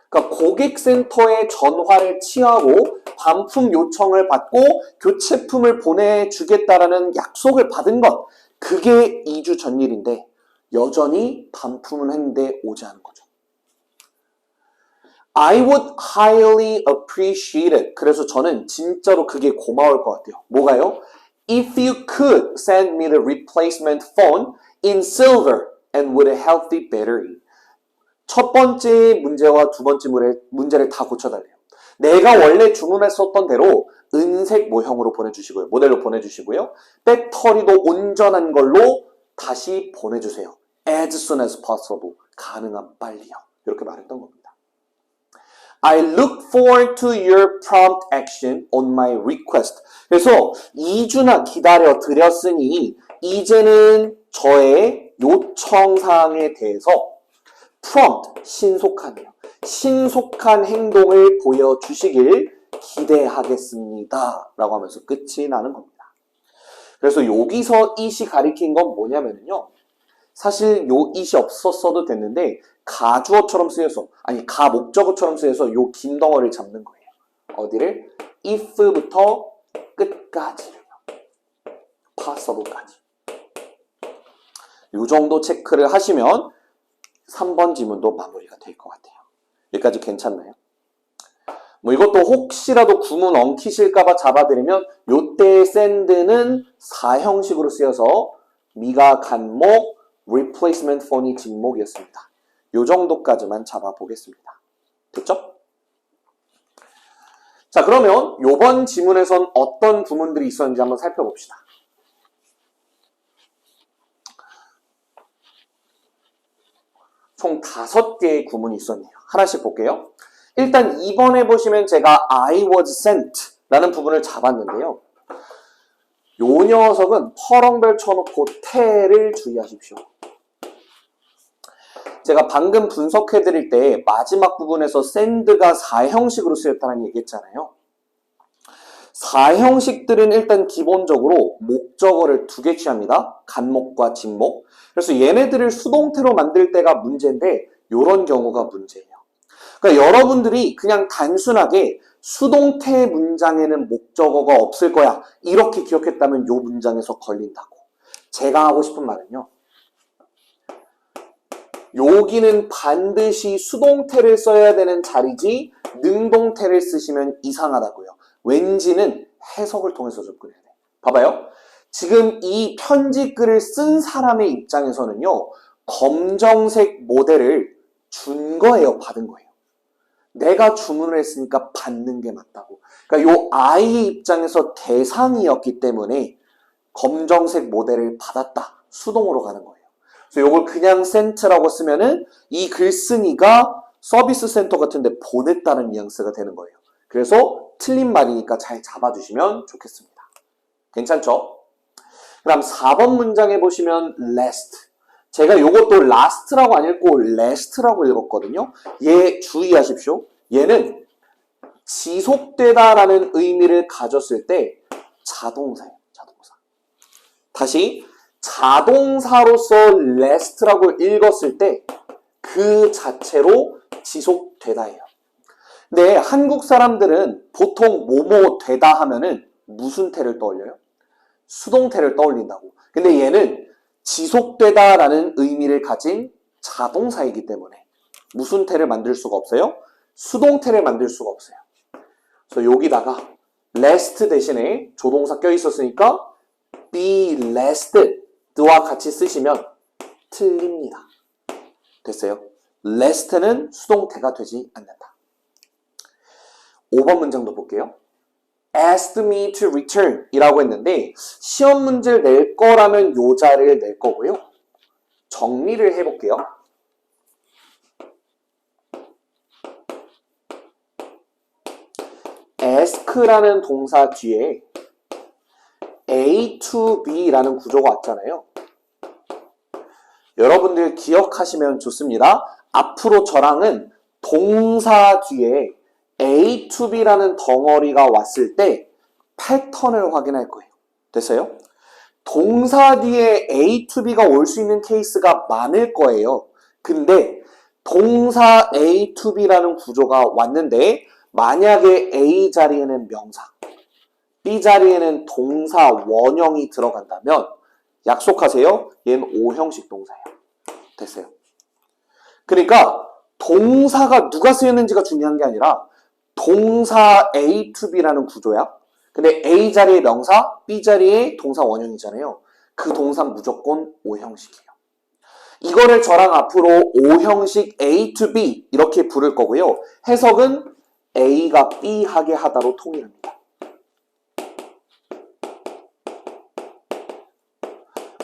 그러니까 고객센터에 전화를 취하고 반품 요청을 받고 교체품을 보내주겠다라는 약속을 받은 것. 그게 2주 전 일인데 여전히 반품을 했는데 오지 않은 거죠. I would highly appreciate it. 그래서 저는 진짜로 그게 고마울 것 같아요. 뭐가요? If you could send me the replacement phone in silver and with a healthy battery. 첫 번째 문제와 두 번째 문제를 다 고쳐달래요. 내가 원래 주문했었던 대로 은색 모형으로 보내주시고요. 모델로 보내주시고요. 배터리도 온전한 걸로 다시 보내주세요. As soon as possible. 가능한 빨리요. 이렇게 말했던 겁니다. I look forward to your prompt action on my request. 그래서 2주나 기다려 드렸으니 이제는 저의 요청사항에 대해서 prompt, 신속한이요. 신속한 행동을 보여주시길 기대하겠습니다. 라고 하면서 끝이 나는 겁니다. 그래서 여기서 it이 가리킨 건 뭐냐면요. 사실 요 it이 없었어도 됐는데 가주어처럼 쓰여서 가목적어처럼 쓰여서 요 긴 덩어리를 잡는 거예요. 어디를? if부터 끝까지요. possible까지. 요 정도 체크를 하시면 3번 지문도 마무리가 될 것 같아요. 여기까지 괜찮나요? 뭐 이것도 혹시라도 구문 엉키실까봐 잡아드리면 요때 send는 4형식으로 쓰여서 미가 간목, replacement phone이 진목이었습니다. 요 정도까지만 잡아보겠습니다. 됐죠? 자, 그러면 요번 지문에선 어떤 구문들이 있었는지 한번 살펴봅시다. 총 5개의 구문이 있었네요. 하나씩 볼게요. 일단 2번에 보시면 제가 I was sent 라는 부분을 잡았는데요. 요 녀석은 퍼렁벨 쳐놓고 태를 주의하십시오. 제가 방금 분석해드릴 때 마지막 부분에서 send가 4형식으로 쓰였다는 얘기했잖아요. 4형식들은 일단 기본적으로 목적어를 2개 취합니다. 간목과 진목. 그래서 얘네들을 수동태로 만들 때가 문제인데 이런 경우가 문제예요. 그러니까 여러분들이 그냥 단순하게 수동태 문장에는 목적어가 없을 거야. 이렇게 기억했다면 이 문장에서 걸린다고. 제가 하고 싶은 말은요. 여기는 반드시 수동태를 써야 되는 자리지 능동태를 쓰시면 이상하다고요. 왠지는 해석을 통해서 접근해야 돼. 봐봐요. 지금 이 편지글을 쓴 사람의 입장에서는요. 검정색 모델을 준 거예요. 받은 거예요. 내가 주문을 했으니까 받는 게 맞다고. 그러니까 요 아이의 입장에서 대상이었기 때문에 검정색 모델을 받았다. 수동으로 가는 거예요. 그래서 요걸 그냥 sent라고 쓰면은 이 글쓴이가 서비스 센터 같은데 보냈다는 뉘앙스가 되는 거예요. 그래서 틀린 말이니까 잘 잡아주시면 좋겠습니다. 괜찮죠? 그다음 4번 문장에 보시면 last. 제가 요것도 last라고 안 읽고 last라고 읽었거든요. 얘 주의하십시오. 얘는 지속되다라는 의미를 가졌을 때 자동사예요. 자동사. 다시 자동사로서 last라고 읽었을 때 그 자체로 지속되다예요. 근데 한국 사람들은 보통 뭐뭐 되다 하면은 무슨 태를 떠올려요? 수동태를 떠올린다고. 근데 얘는 지속되다라는 의미를 가진 자동사이기 때문에 무슨 태를 만들 수가 없어요? 수동태를 만들 수가 없어요. 그래서 여기다가 last 대신에 조동사 껴있었으니까 be last와 같이 쓰시면 틀립니다. 됐어요? last는 수동태가 되지 않는다. 5번 문장도 볼게요. asked me to return 이라고 했는데 시험 문제를 낼 거라면 요 자를 낼 거고요. 정리를 해볼게요. ask라는 동사 뒤에 A to B라는 구조가 왔잖아요. 여러분들 기억하시면 좋습니다. 앞으로 저랑은 동사 뒤에 A to B라는 덩어리가 왔을 때 패턴을 확인할 거예요. 됐어요? 동사 뒤에 A to B가 올 수 있는 케이스가 많을 거예요. 근데 동사 A to B라는 구조가 왔는데 만약에 A 자리에는 명사, B 자리에는 동사 원형이 들어간다면 약속하세요. 얘는 O형식 동사예요. 됐어요. 그러니까 동사가 누가 쓰였는지가 중요한 게 아니라 동사 A to B라는 구조야. 근데 A 자리에 명사, B 자리에 동사 원형이잖아요. 그 동사 무조건 O형식이에요. 이거를 저랑 앞으로 O형식 A to B 이렇게 부를 거고요. 해석은 A가 B 하게 하다로 통일합니다.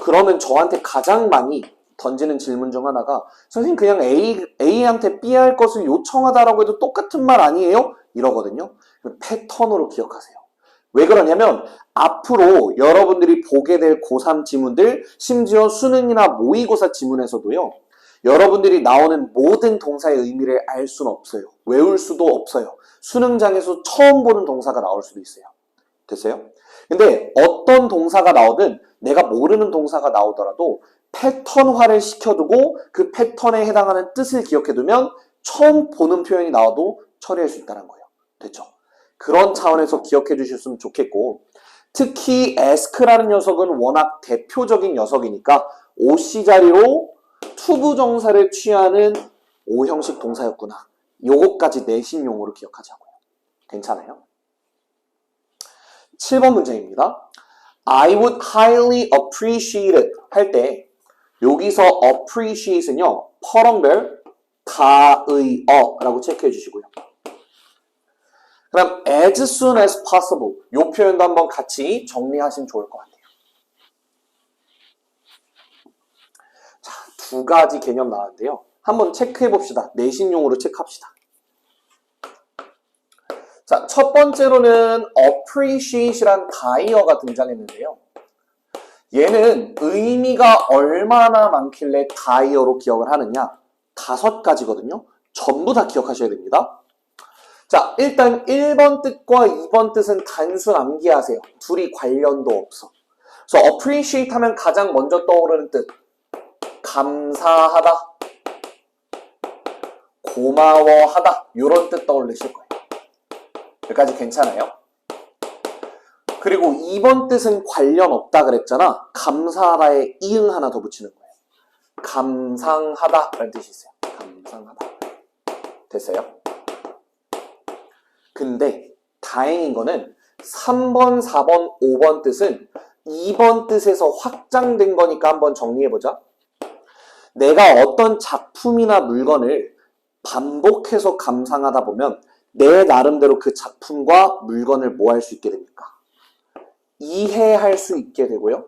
그러면 저한테 가장 많이 던지는 질문 중 하나가 선생님 그냥 A한테 B 할 것을 요청하다라고 해도 똑같은 말 아니에요? 이러거든요. 패턴으로 기억하세요. 왜 그러냐면 앞으로 여러분들이 보게 될 고3 지문들 심지어 수능이나 모의고사 지문에서도요. 여러분들이 나오는 모든 동사의 의미를 알 수는 없어요. 외울 수도 없어요. 수능장에서 처음 보는 동사가 나올 수도 있어요. 됐어요? 근데 어떤 동사가 나오든 내가 모르는 동사가 나오더라도 패턴화를 시켜두고 그 패턴에 해당하는 뜻을 기억해두면 처음 보는 표현이 나와도 처리할 수 있다는 거예요. 됐죠? 그런 차원에서 기억해 주셨으면 좋겠고 특히 ask라는 녀석은 워낙 대표적인 녀석이니까 OC 자리로 투부정사를 취하는 O형식 동사였구나. 요거까지 내신용어로 기억하자고요. 괜찮아요? 7번 문제입니다. I would highly appreciate it 할 때 여기서 appreciate는요. 퍼렁별 가의어라고 체크해 주시고요. 그럼 as soon as possible 이 표현도 한번 같이 정리하시면 좋을 것 같아요. 자, 두 가지 개념 나왔는데요. 한번 체크해 봅시다. 내신용으로 체크합시다. 자, 첫 번째로는 appreciate이란 다이어가 등장했는데요. 얘는 의미가 얼마나 많길래 다이어로 기억을 하느냐? 5가지거든요. 전부 다 기억하셔야 됩니다. 자, 일단 1번 뜻과 2번 뜻은 단순 암기하세요. 둘이 관련도 없어. 그래서 appreciate 하면 가장 먼저 떠오르는 뜻. 감사하다, 고마워하다 이런 뜻 떠올리실 거예요. 여기까지 괜찮아요? 그리고 2번 뜻은 관련 없다 그랬잖아. 감사하다에 이응 하나 더 붙이는 거예요. 감상하다 라는 뜻이 있어요. 감상하다. 됐어요? 근데 다행인 거는 3번, 4번, 5번 뜻은 2번 뜻에서 확장된 거니까 한번 정리해보자. 내가 어떤 작품이나 물건을 반복해서 감상하다 보면 내 나름대로 그 작품과 물건을 뭐 할 수 있게 됩니까? 이해할 수 있게 되고요.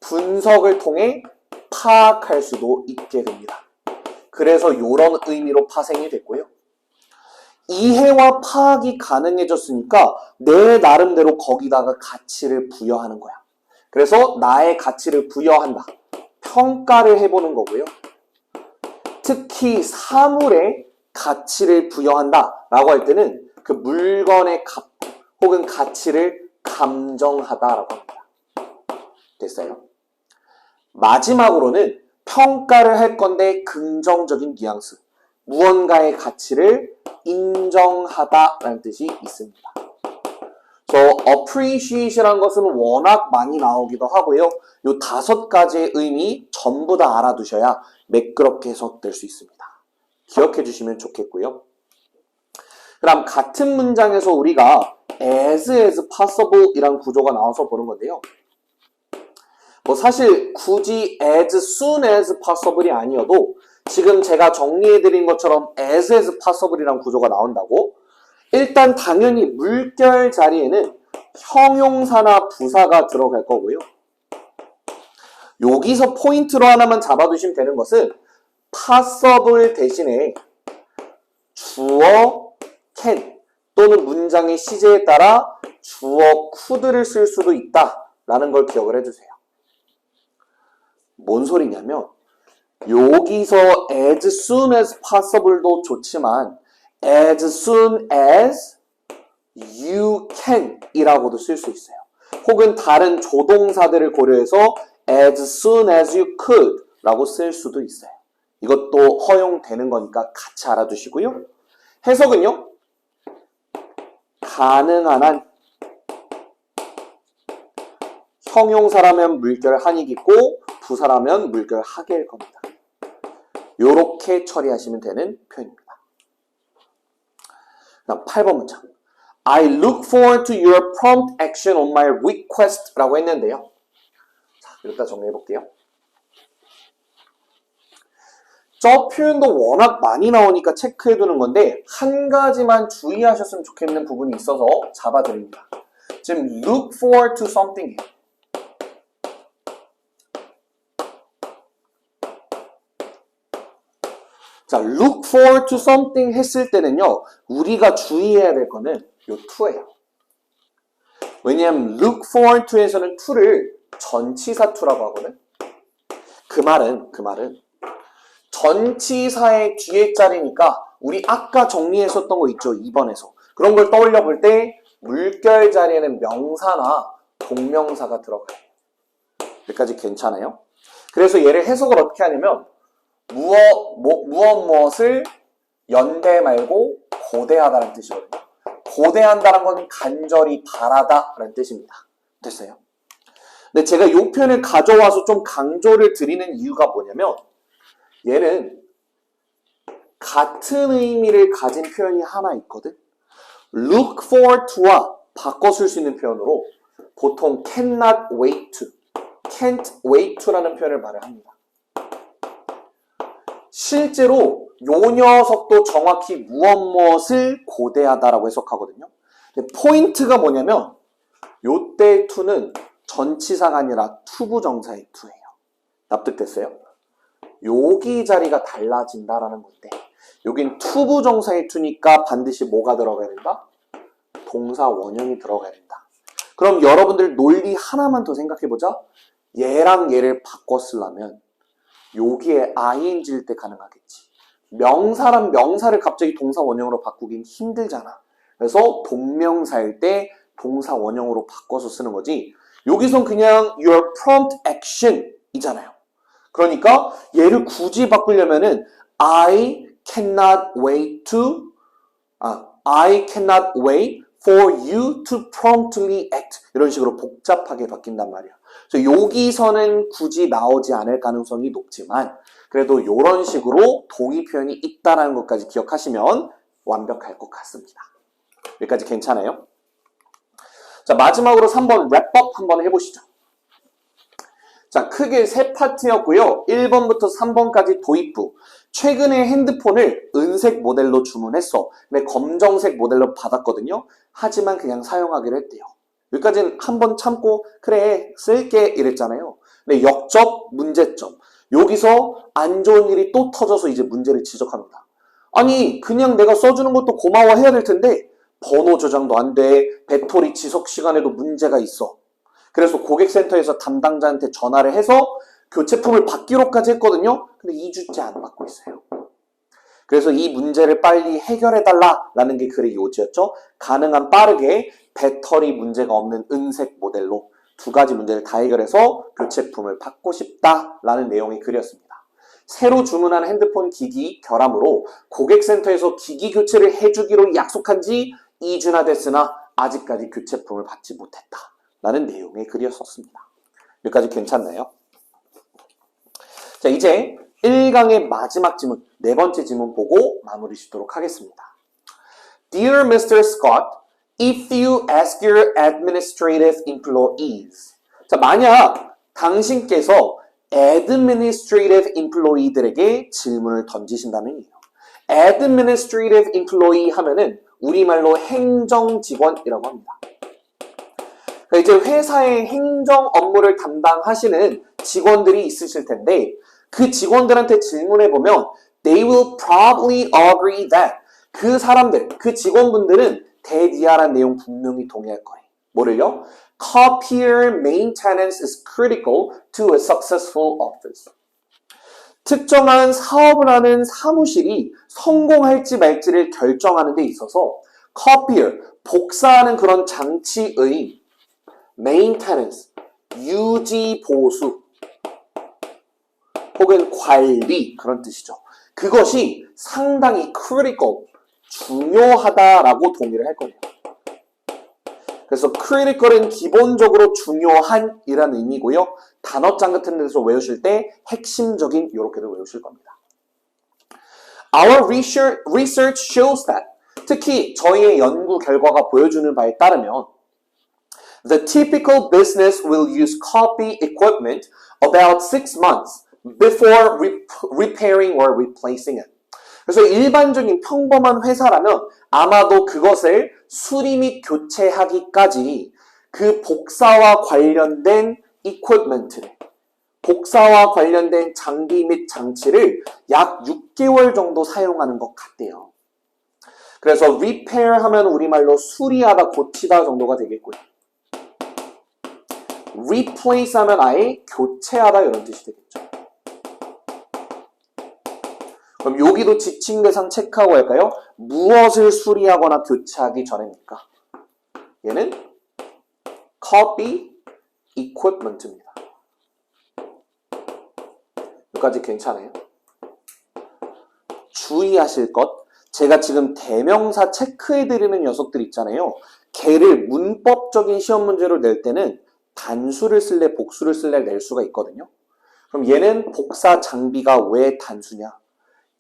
분석을 통해 파악할 수도 있게 됩니다. 그래서 이런 의미로 파생이 됐고요. 이해와 파악이 가능해졌으니까 내 나름대로 거기다가 가치를 부여하는 거야. 그래서 나의 가치를 부여한다. 평가를 해보는 거고요. 특히 사물에 가치를 부여한다 라고 할 때는 그 물건의 값 혹은 가치를 감정하다라고 합니다. 됐어요? 마지막으로는 평가를 할 건데 긍정적인 뉘앙스. 무언가의 가치를 인정하다라는 뜻이 있습니다. appreciate이라는 것은 워낙 많이 나오기도 하고요. 이 5가지의 의미 전부 다 알아두셔야 매끄럽게 해석될 수 있습니다. 기억해 주시면 좋겠고요. 그럼 같은 문장에서 우리가 as possible 이란 구조가 나와서 보는 건데요. 뭐 사실 굳이 as soon as possible이 아니어도 지금 제가 정리해드린 것처럼 as possible 이란 구조가 나온다고? 일단 당연히 물결 자리에는 형용사나 부사가 들어갈 거고요. 여기서 포인트로 하나만 잡아두시면 되는 것은 possible 대신에 주어 can 또는 문장의 시제에 따라 주어 could를 쓸 수도 있다라는 걸 기억을 해주세요. 뭔 소리냐면 여기서 as soon as possible도 좋지만 as soon as you can 이라고도 쓸 수 있어요. 혹은 다른 조동사들을 고려해서 as soon as you could 라고 쓸 수도 있어요. 이것도 허용되는 거니까 같이 알아두시고요. 해석은요. 가능한 한 형용사라면 물결 한이겠고 부사라면 물결 하게일 겁니다. 요렇게 처리하시면 되는 표현입니다. 다음 8번 문장. I look forward to your prompt action on my request 라고 했는데요. 자, 일단 정리해 볼게요. 저 표현도 워낙 많이 나오니까 체크해 두는 건데 한 가지만 주의하셨으면 좋겠는 부분이 있어서 잡아드립니다. 지금 look forward to something 자, look forward to something 했을 때는요, 우리가 주의해야 될 거는 요 to예요. 왜냐하면 look forward to에서는 to를 전치사 to라고 하거든. 그 말은 전치사의 뒤에 자리니까 우리 아까 정리했었던 거 있죠, 2번에서. 그런 걸 떠올려 볼 때 물결 자리에는 명사나 동명사가 들어가요. 여기까지 괜찮아요? 그래서 얘를 해석을 어떻게 하냐면 무엇을 연대 말고 고대하다라는 뜻이거든요. 고대한다는 건 간절히 바라다라는 뜻입니다. 됐어요? 근데 제가 이 표현을 가져와서 좀 강조를 드리는 이유가 뭐냐면 얘는 같은 의미를 가진 표현이 하나 있거든. look forward to와 바꿔 쓸 수 있는 표현으로 보통 cannot wait to, can't wait to라는 표현을 말을 합니다. 실제로 요 녀석도 정확히 무엇을 고대하다라고 해석하거든요. 근데 포인트가 뭐냐면 요때 to는 전치사가 아니라 투부정사의 to예요. 납득됐어요? 여기 자리가 달라진다라는 건데 여긴 투부정사의 to니까 반드시 뭐가 들어가야 된다? 동사 원형이 들어가야 된다. 그럼 여러분들 논리 하나만 더 생각해보자. 얘랑 얘를 바꿔 쓰려면 여기에 ing일 때 가능하겠지. 명사란 명사를 갑자기 동사 원형으로 바꾸긴 힘들잖아. 그래서 동명사일 때 동사 원형으로 바꿔서 쓰는 거지. 여기선 그냥 your prompt action 이잖아요. 그러니까 얘를 굳이 바꾸려면은 I cannot wait for you to promptly act 이런 식으로 복잡하게 바뀐단 말이야. 그래서 여기서는 굳이 나오지 않을 가능성이 높지만 그래도 이런 식으로 동의 표현이 있다는 것까지 기억하시면 완벽할 것 같습니다. 여기까지 괜찮아요? 자, 마지막으로 3번 랩업 한번 해보시죠. 자, 크게 세 파트였고요. 1번부터 3번까지 도입부. 최근에 핸드폰을 은색 모델로 주문했어. 근데 검정색 모델로 받았거든요. 하지만 그냥 사용하기로 했대요. 여기까지는 한번 참고 그래 쓸게 이랬잖아요. 근데 역접, 문제점. 여기서 안 좋은 일이 또 터져서 이제 문제를 지적합니다. 아니 그냥 내가 써주는 것도 고마워해야 될 텐데 번호 저장도 안 돼. 배터리 지속 시간에도 문제가 있어. 그래서 고객센터에서 담당자한테 전화를 해서 교체품을 받기로까지 했거든요. 근데 2주째 안 받고 있어요. 그래서 이 문제를 빨리 해결해달라라는 게 글의 요지였죠. 가능한 빠르게 배터리 문제가 없는 은색 모델로 두 가지 문제를 다 해결해서 교체품을 받고 싶다라는 내용의 글이었습니다. 새로 주문한 핸드폰 기기 결함으로 고객센터에서 기기 교체를 해주기로 약속한 지 2주나 됐으나 아직까지 교체품을 받지 못했다라는 내용의 글이었습니다. 여기까지 괜찮나요? 자, 이제 1강의 마지막 지문, 네 번째 지문 보고 마무리 짓도록 하겠습니다. Dear Mr. Scott, if you ask your administrative employees. 자, 만약 당신께서 administrative employee들에게 질문을 던지신다면요. administrative employee 하면은 우리말로 행정직원이라고 합니다. 그러니까 이제 회사의 행정 업무를 담당하시는 직원들이 있으실 텐데 그 직원들한테 질문해보면 they will probably agree that 그 사람들, 그 직원분들은 대디아라는 내용 분명히 동의할 거예요. 뭐를요? Copier maintenance is critical to a successful office. 특정한 사업을 하는 사무실이 성공할지 말지를 결정하는 데 있어서 copier, 복사하는 그런 장치의 maintenance, 유지 보수 혹은 관리 그런 뜻이죠. 그것이 상당히 critical, 중요하다라고 동의를 할 거예요. 그래서 critical은 기본적으로 중요한 이라는 의미고요. 단어장 같은 데서 외우실 때 핵심적인 이렇게도 외우실 겁니다. Our research shows that 특히 저희의 연구 결과가 보여주는 바에 따르면 The typical business will use copy equipment about 6 months before repairing or replacing it. 그래서 일반적인 평범한 회사라면 아마도 그것을 수리 및 교체하기까지 그 복사와 관련된 equipment를, 복사와 관련된 장비 및 장치를 약 6개월 정도 사용하는 것 같대요. 그래서 repair 하면 우리말로 수리하다, 고치다 정도가 되겠고요. replace 하면 아예 교체하다 이런 뜻이 되겠죠. 그럼 여기도 지칭 대상 체크하고 할까요? 무엇을 수리하거나 교체하기 전입니까? 얘는 copy equipment입니다. 여기까지 괜찮아요? 주의하실 것, 제가 지금 대명사 체크해드리는 녀석들 있잖아요. 걔를 문법적인 시험 문제로 낼 때는 단수를 쓸래 복수를 쓸래 낼 수가 있거든요. 그럼 얘는 복사 장비가 왜 단수냐?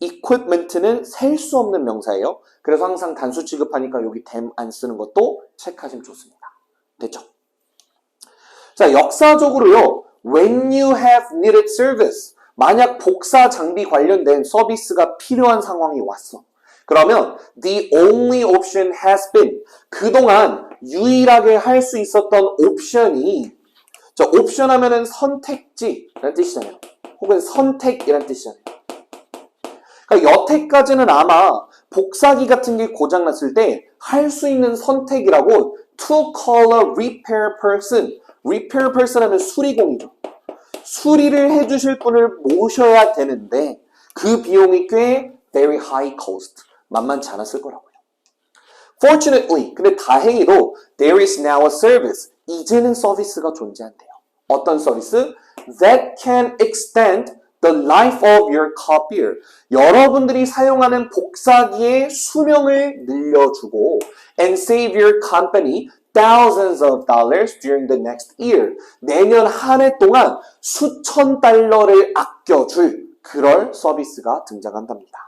equipment는 셀 수 없는 명사예요. 그래서 항상 단수 취급하니까 여기 them 안 쓰는 것도 체크하시면 좋습니다. 됐죠? 자, 역사적으로요. When you have needed service, 만약 복사 장비 관련된 서비스가 필요한 상황이 왔어. 그러면 the only option has been, 그동안 유일하게 할 수 있었던 옵션이, 자, 옵션 하면은 선택지라는 뜻이잖아요. 혹은 선택이라는 뜻이잖아요. 그러니까 여태까지는 아마 복사기 같은 게 고장났을 때 할 수 있는 선택이라고 to call a repair person. repair person 하면 수리공이죠. 수리를 해주실 분을 모셔야 되는데 그 비용이 꽤 very high cost. 만만치 않았을 거라고요. Fortunately, 근데 다행히도 there is now a service. 이제는 서비스가 존재한대요. 어떤 서비스? That can extend the life of your copier. 여러분들이 사용하는 복사기의 수명을 늘려주고 and save your company thousands of dollars during the next year. 내년 한 해 동안 수천 달러를 아껴줄 그럴 서비스가 등장한답니다.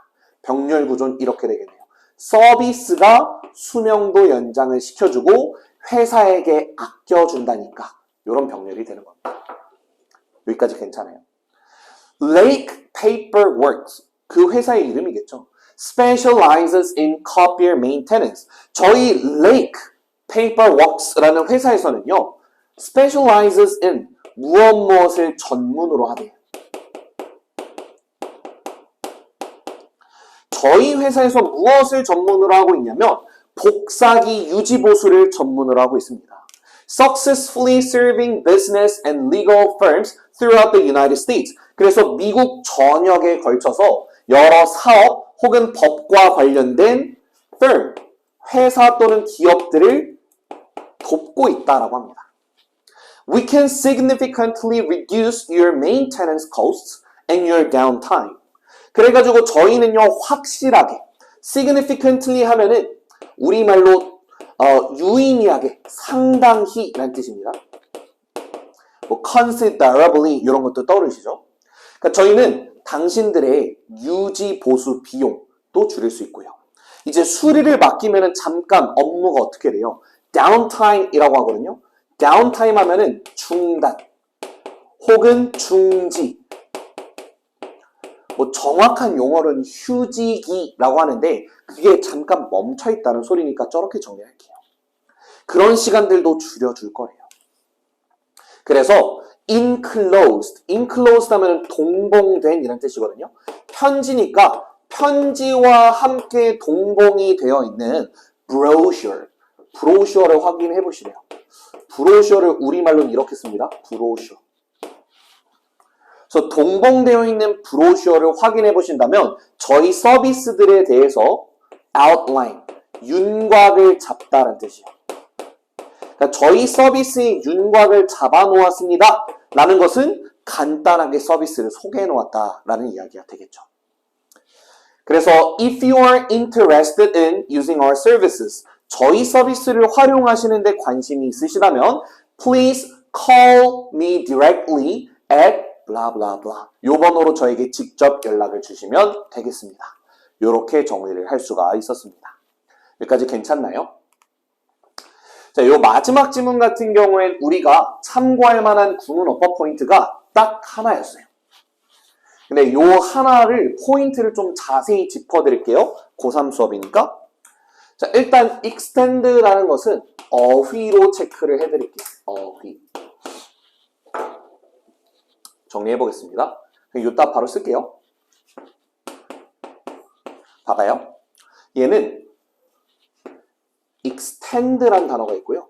병렬 구조는 이렇게 되겠네요. 서비스가 수명도 연장을 시켜주고 회사에게 아껴준다니까 이런 병렬이 되는 겁니다. 여기까지 괜찮아요? Lake Paper Works, 그 회사의 이름이겠죠. Specializes in copier maintenance. 저희 Lake Paper Works라는 회사에서는요, specializes in 무엇을 전문으로 하대요. 저희 회사에서 무엇을 전문으로 하고 있냐면 복사기 유지보수를 전문으로 하고 있습니다. Successfully serving business and legal firms throughout the United States. 그래서 미국 전역에 걸쳐서 여러 사업 혹은 법과 관련된 firm, 회사 또는 기업들을 돕고 있다라고 합니다. We can significantly reduce your maintenance costs and your downtime. 그래가지고 저희는요 확실하게 significantly 하면은 우리말로 유의미하게 상당히 라는 뜻입니다. 뭐 considerably 이런 것도 떠오르시죠? 그러니까 저희는 당신들의 유지 보수 비용도 줄일 수 있고요. 이제 수리를 맡기면은 잠깐 업무가 어떻게 돼요? downtime이라고 하거든요. downtime 하면은 중단 혹은 중지. 뭐 정확한 용어는 휴지기라고 하는데 그게 잠깐 멈춰있다는 소리니까 저렇게 정리할게요. 그런 시간들도 줄여줄 거예요. 그래서 enclosed 하면 동봉된 이란 뜻이거든요. 편지니까 편지와 함께 동봉이 되어 있는 브로셔를 확인해 보시래요. 브로셔를 우리말로는 이렇게 씁니다. 브로셔. 그래서 동봉되어 있는 브로셔를 확인해 보신다면 저희 서비스들에 대해서 outline, 윤곽을 잡다라는 뜻이에요. 그러니까 저희 서비스의 윤곽을 잡아 놓았습니다 라는 것은 간단하게 서비스를 소개해 놓았다라는 이야기가 되겠죠. 그래서 if you are interested in using our services, 저희 서비스를 활용하시는데 관심이 있으시다면 please call me directly at blah blah blah. 요 번호로 저에게 직접 연락을 주시면 되겠습니다. 요렇게 정리를 할 수가 있었습니다. 여기까지 괜찮나요? 자, 요 마지막 지문 같은 경우엔 우리가 참고할 만한 구문 어법 포인트가 딱 하나였어요. 근데 요 하나를 포인트를 좀 자세히 짚어드릴게요. 고3 수업이니까. 자, 일단 extend라는 것은 어휘로 체크를 해드릴게요. 어휘. 정리해보겠습니다. 요따 바로 쓸게요. 봐봐요. 얘는 extend라는 단어가 있고요.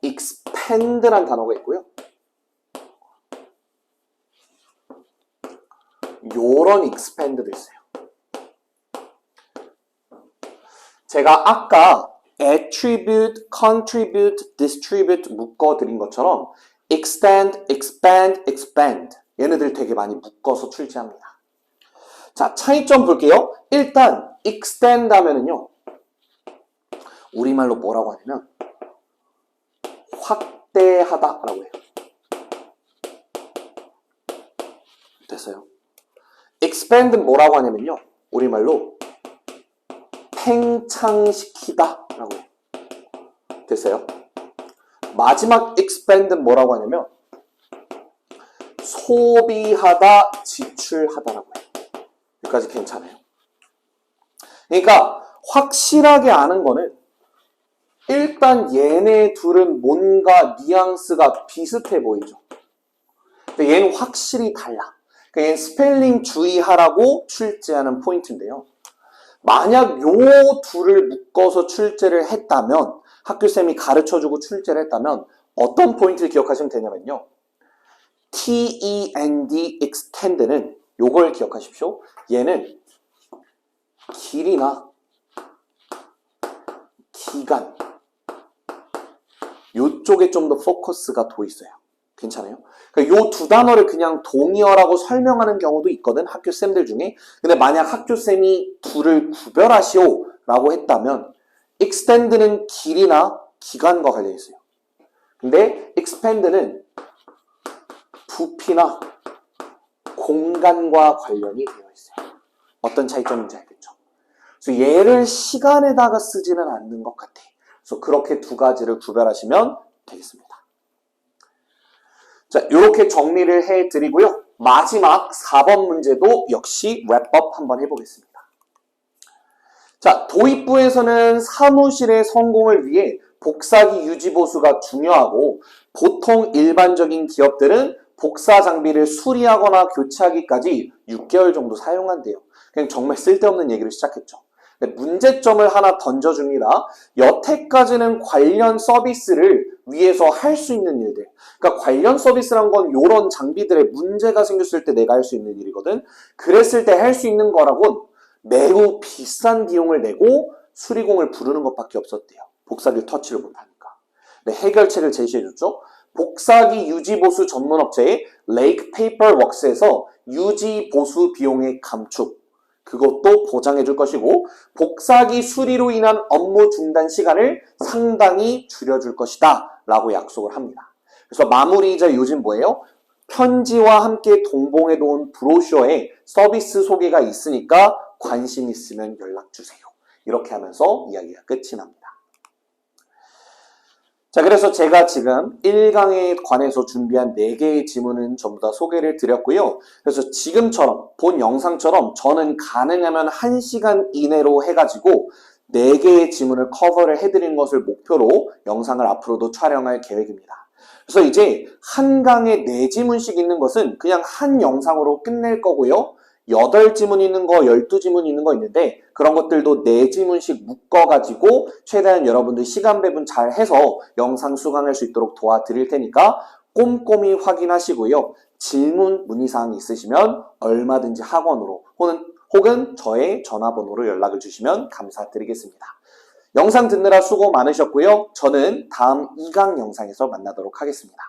expand라는 단어가 있고요. 요런 expand도 있어요. 제가 아까 attribute, contribute, distribute 묶어드린 것처럼 extend, expand, expand 얘네들 되게 많이 묶어서 출제합니다. 자, 차이점 볼게요. 일단 extend 하면은요, 우리말로 뭐라고 하냐면 확대하다 라고 해요. 됐어요? expand는 뭐라고 하냐면요, 우리말로 팽창시키다 라고 해요. 됐어요? 마지막 expand는 뭐라고 하냐면 소비하다, 지출하다 라고 해요. 여기까지 괜찮아요? 그러니까 확실하게 아는 거는 일단 얘네 둘은 뭔가 뉘앙스가 비슷해 보이죠. 근데 얘는 확실히 달라. 그러니까 얘는 스펠링 주의하라고 출제하는 포인트인데요. 만약 요 둘을 묶어서 출제를 했다면, 학교쌤이 가르쳐주고 출제를 했다면 어떤 포인트를 기억하시면 되냐면요. TEND, extend는 요걸 기억하십시오. 얘는 길이나 기간 요쪽에 좀 더 포커스가 둬 있어요. 괜찮아요? 그러니까 요 두 단어를 그냥 동의어라고 설명하는 경우도 있거든, 학교쌤들 중에. 근데 만약 학교쌤이 둘을 구별하시오 라고 했다면 extend는 길이나 기간과 관련이 있어요. 근데 expand는 부피나 공간과 관련이 되어 있어요. 어떤 차이점인지 알겠죠? 그래서 얘를 시간에다가 쓰지는 않는 것 같아. 그래서 그렇게 두 가지를 구별하시면 되겠습니다. 자, 이렇게 정리를 해드리고요. 마지막 4번 문제도 역시 랩업 한번 해보겠습니다. 자, 도입부에서는 사무실의 성공을 위해 복사기 유지보수가 중요하고 보통 일반적인 기업들은 복사 장비를 수리하거나 교체하기까지 6개월 정도 사용한대요. 그냥 정말 쓸데없는 얘기를 시작했죠. 문제점을 하나 던져줍니다. 여태까지는 관련 서비스를 위해서 할 수 있는 일들. 그러니까 관련 서비스란 건 이런 장비들에 문제가 생겼을 때 내가 할 수 있는 일이거든. 그랬을 때 할 수 있는 거라곤 매우 비싼 비용을 내고 수리공을 부르는 것밖에 없었대요. 복사기를 터치를 못하니까. 네, 해결책을 제시해줬죠. 복사기 유지보수 전문업체의 레이크 페이퍼웍스에서 유지보수 비용의 감축, 그것도 보장해 줄 것이고 복사기 수리로 인한 업무 중단 시간을 상당히 줄여줄 것이다 라고 약속을 합니다. 그래서 마무리이자 요즘 뭐예요? 편지와 함께 동봉해 놓은 브로셔에 서비스 소개가 있으니까 관심 있으면 연락 주세요. 이렇게 하면서 이야기가 끝이 납니다. 자, 그래서 제가 지금 1강에 관해서 준비한 4개의 지문은 전부 다 소개를 드렸고요. 그래서 지금처럼 본 영상처럼 저는 가능하면 1시간 이내로 해가지고 4개의 지문을 커버를 해드린 것을 목표로 영상을 앞으로도 촬영할 계획입니다. 그래서 이제 한 강에 4지문씩 있는 것은 그냥 한 영상으로 끝낼 거고요. 8지문 있는 거, 12지문 있는 거 있는데 그런 것들도 네 지문씩 묶어가지고 최대한 여러분들 시간 배분 잘 해서 영상 수강할 수 있도록 도와드릴 테니까 꼼꼼히 확인하시고요. 질문, 문의사항 있으시면 얼마든지 학원으로 혹은 저의 전화번호로 연락을 주시면 감사드리겠습니다. 영상 듣느라 수고 많으셨고요. 저는 다음 2강 영상에서 만나도록 하겠습니다.